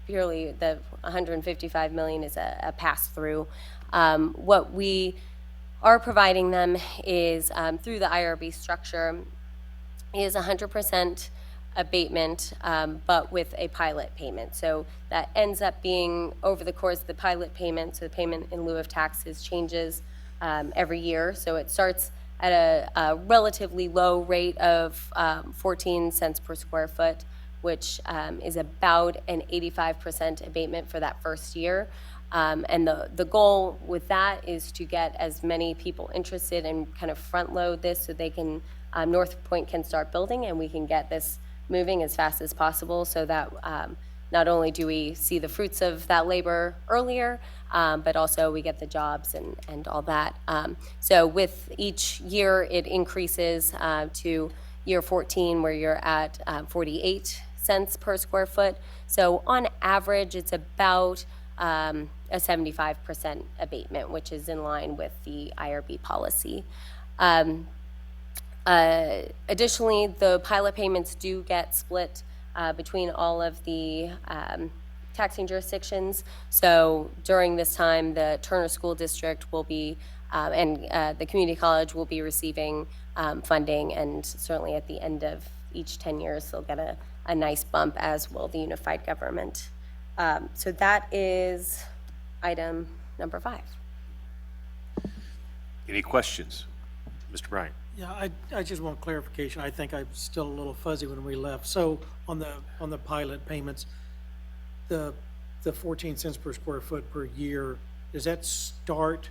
purely the $155 million is a pass-through. What we are providing them is through the IRB structure is 100% abatement, but with a pilot payment. So that ends up being over the course of the pilot payment. So the payment in lieu of taxes changes every year. So it starts at a relatively low rate of 14 cents per square foot, which is about an 85% abatement for that first year. And the goal with that is to get as many people interested and kind of front load this so they can, North Point can start building and we can get this moving as fast as possible so that not only do we see the fruits of that labor earlier, but also we get the jobs and all that. So with each year, it increases to year 14 where you're at 48 cents per square foot. So on average, it's about a 75% abatement, which is in line with the IRB policy. Additionally, the pilot payments do get split between all of the taxing jurisdictions. So during this time, the Turner School District will be, and the community college will be receiving funding, and certainly at the end of each 10 years, they'll get a nice bump, as will the unified government. So that is item number 5. Any questions? Mr. Bryant? Yeah, I just want clarification. I think I'm still a little fuzzy when we left. So on the pilot payments, the 14 cents per square foot per year, does that start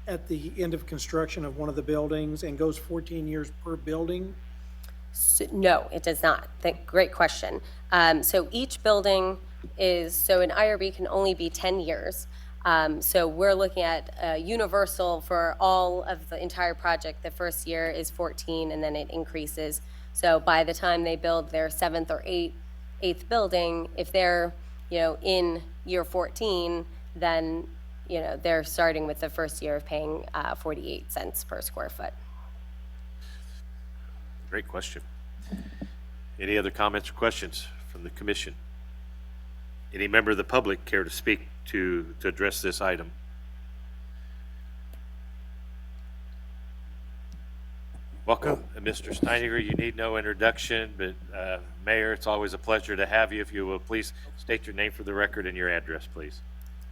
at the end of construction of one of the buildings and goes 14 years per building? So, no, it does not. Great question. So each building is, so an IRB can only be 10 years. So we're looking at universal for all of the entire project. The first year is 14 and then it increases. So by the time they build their 7th or 8th building, if they're, in year 14, then, they're starting with the first year of paying 48 cents per square foot. Great question. Any other comments or questions from the commission? Any member of the public care to speak to address this item? Welcome, Mr. Steininger. You need no introduction, but Mayor, it's always a pleasure to have you. If you will please state your name for the record and your address, please.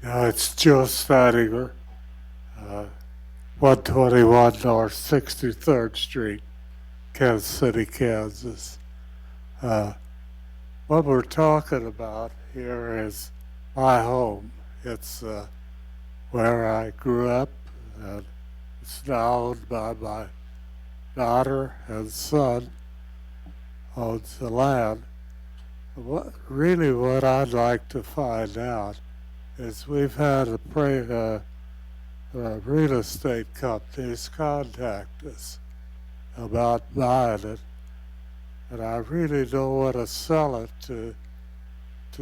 It's Joe Steininger, 121 North 63rd Street, Kansas City, Kansas. What we're talking about here is my home. It's where I grew up, and it's now owned by my daughter and son owns the land. what I'd like to find out is we've had real estate companies contact us about buying it, and I really don't want to sell it to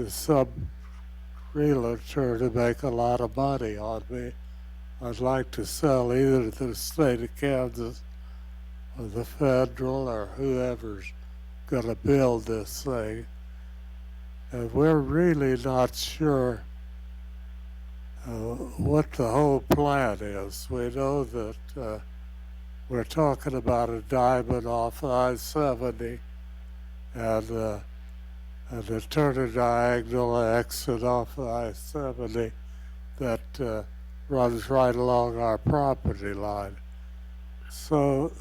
some realtor to make a lot of money on me. I'd like to sell either to the state of Kansas or the federal or whoever's going to build this thing. And we're really not sure what the whole plan is. We know that we're talking about a diamond off I-70 and a turning diagonal exit off I-70 that runs right along our property line. So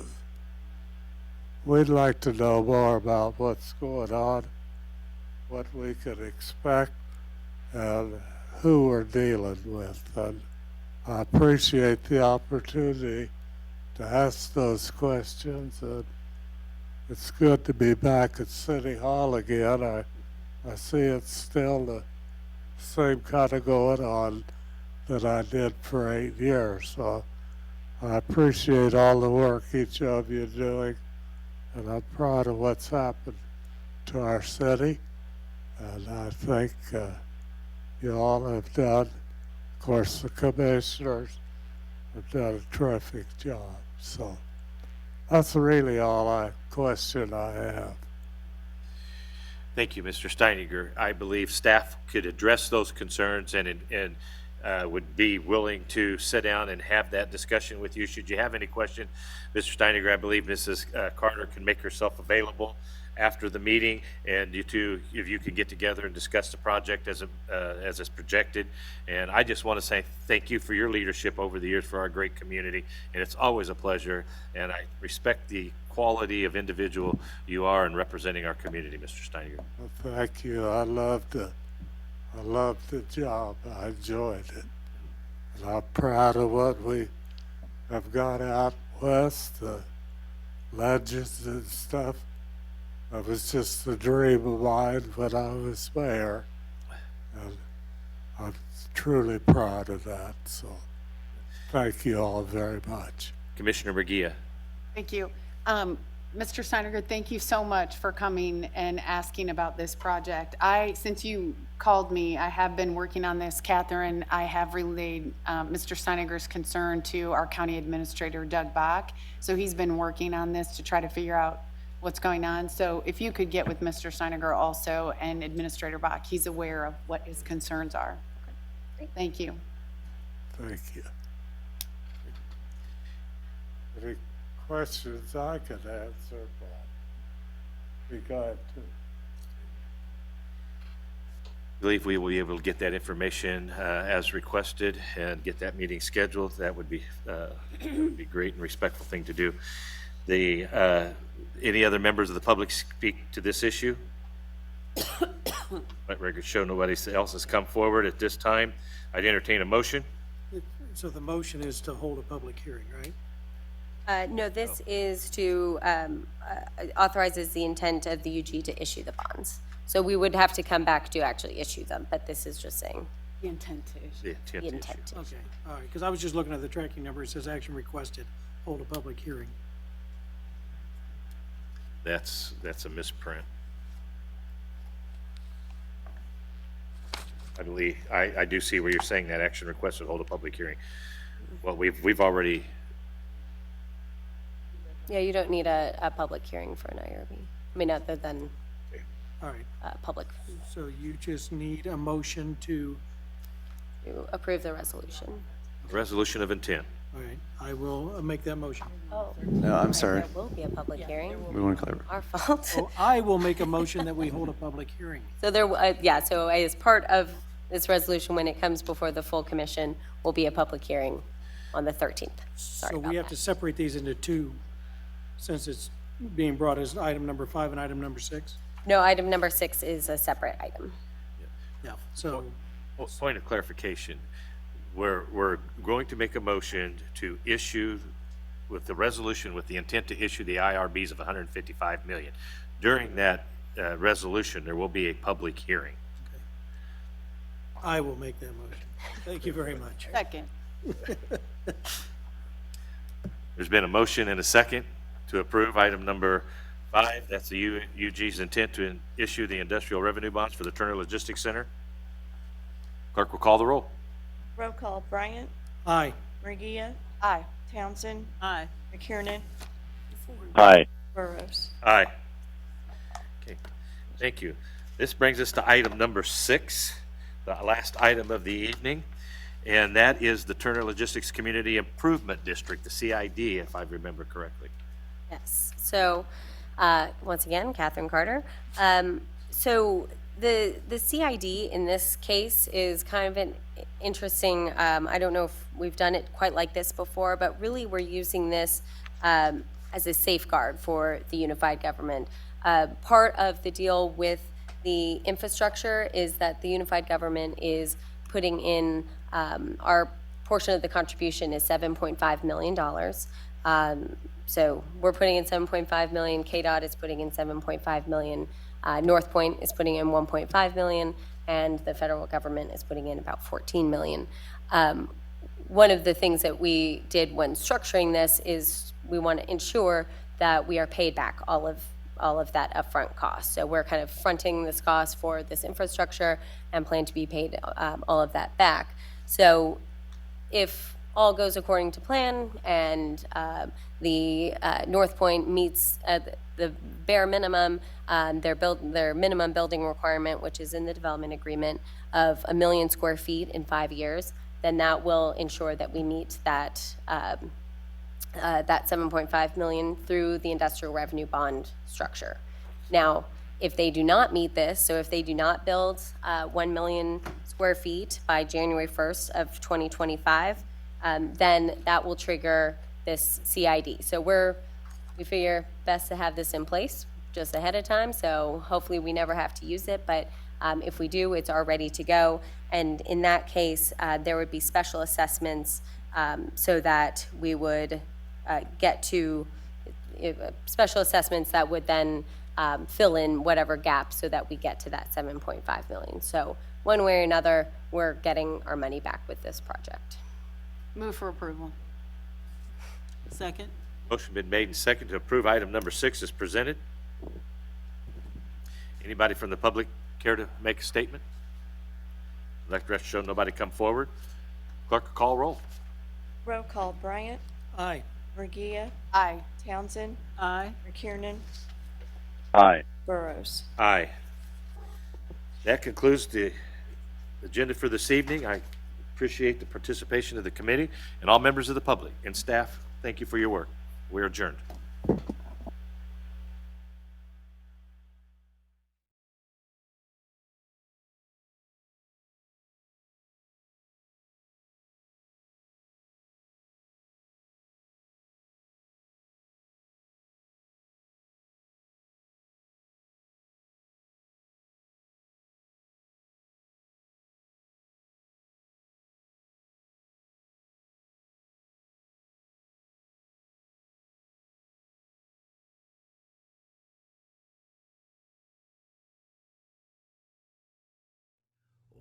we'd like to know more about what's going on, what we could expect, and who we're dealing with. And I appreciate the opportunity to ask those questions, and it's good to be back at City Hall again. I see it's still the same kind of going on that I did for 8 years. So I appreciate all the work each of you are doing, and I'm proud of what's happened to our city. And I think you all have done, of course, the commissioners have done a terrific job. So that's really all question I have. Thank you, Mr. Steininger. I believe staff could address those concerns and would be willing to sit down and have that discussion with you. Should you have any question, Mr. Steininger, I believe Mrs. Carter can make herself available after the meeting, and you two, if you could get together and discuss the project as it's projected. And I just want to say thank you for your leadership over the years for our great community, and it's always a pleasure, and I respect the quality of individual you are in representing our community, Mr. Steininger. Well, thank you. I loved the job. I enjoyed it. And I'm proud of what we have got out west, the legends and stuff. It was just a dream of mine when I was mayor. And I'm truly proud of that. So thank you all very much. Commissioner Murguia. Thank you. Mr. Steininger, thank you so much for coming and asking about this project. Since you called me, I have been working on this. Catherine, I have relayed Mr. Steininger's concern to our county administrator, Doug Bach. So he's been working on this to try to figure out what's going on. So if you could get with Mr. Steininger also and Administrator Bach, he's aware of what his concerns are. Thank you. Thank you. Any questions I can answer, but be glad to. I believe we will be able to get that information as requested and get that meeting scheduled. That would be great and respectful thing to do. Any other members of the public speak to this issue? Let record show nobody else has come forward at this time. I'd entertain a motion. So the motion is to hold a public hearing, right? No, this is to authorizes the intent of the UG to issue the bonds. So we would have to come back to actually issue them, but this is just saying The intent to issue. The the intent to issue. Okay, all right, because I was just looking at the tracking number. It says action requested, hold a public hearing. That's a misprint. I believe, I do see where you're saying that action request would hold a public hearing. Well, we've already, Yeah, you don't need a public hearing for an IRB. I mean, other than All right, public, so you just need a motion to, to approve the resolution. resolution of intent. all right, I will make that motion. Oh. No, I'm sorry. There will be a public hearing. We want to clarify. Our fault. So I will make a motion that we hold a public hearing. So there, yeah, so as part of this resolution, when it comes before the full commission, will be a public hearing on the 13th. Sorry So about we have that. to separate these into two, since it's being brought as item number 5 and item number 6? No, item number 6 is a separate item. Yeah, so, Point of clarification, we're going to make a motion to issue with the resolution with the intent to issue the IRBs of $155 million. During that resolution, there will be a public hearing. I will make that motion. Thank you very much. Second. There's been a motion and a second to approve item number 5. That's the UG's intent to issue the industrial revenue bonds for the Turner Logistics Center. Clerk will call the roll. Roll call, Bryant, Aye. Regia, Aye. Townsend, Aye. McKiernan, Aye. Burrows. Aye. Okay, thank you. This brings us to item number 6, the last item of the evening, and that is the Turner Logistics Community Improvement District, the CID, if I remember correctly. Yes. So, once again, Catherine Carter. So the CID in this case is kind of an interesting, I don't know if we've done it quite like this before, but really we're using this as a safeguard for the unified government. Part of the deal with the infrastructure is that the unified government is putting in, our portion of the contribution is $7.5 million. So we're putting in 7.5 million, KDOT is putting in 7.5 million, North Point is putting in 1.5 million, and the federal government is putting in about 14 million. One of the things that we did when structuring this is we want to ensure that we are paid back all of that upfront cost. So we're kind of fronting this cost for this infrastructure and plan to be paid all of that back. So if all goes according to plan and the North Point meets the bare minimum, their minimum building requirement, which is in the development agreement, of 1 million square feet in 5 years, then that will ensure that we meet that that 7.5 million through the industrial revenue bond structure. Now, if they do not meet this, so if they do not build 1 million square feet by January 1st of 2025, then that will trigger this CID. So we figure best to have this in place just ahead of time, so hopefully we never have to use it, but if we do, it's all ready to go. And in that case, there would be special assessments so that we would get to special assessments that would then fill in whatever gaps so that we get to that 7.5 million. So one way or another, we're getting our money back with this project. Move for approval. Second? Motion been made and seconded to approve item number 6 is presented. Anybody from the public care to make a statement? Let the record show nobody come forward. Clerk will call roll. Roll call, Bryant, Aye. Regia, Aye. Townsend, Aye. McKiernan, Aye. Burrows. Aye. That concludes the agenda for this evening. I appreciate the participation of the committee and all members of the public and staff. Thank you for your work. We are adjourned.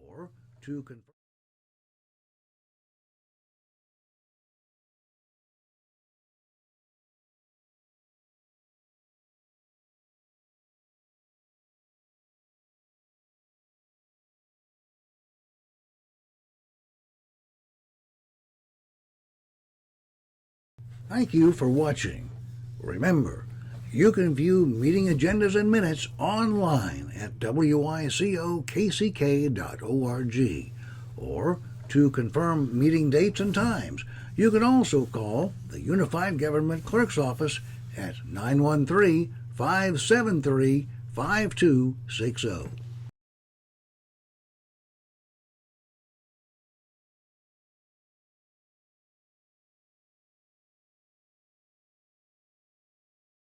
Or to confirm. Thank you for watching. Remember, you can view meeting agendas and minutes online at wicokck.org. Or to confirm meeting dates and times, you can also call the Unified Government Clerk's Office at 913-573-5260.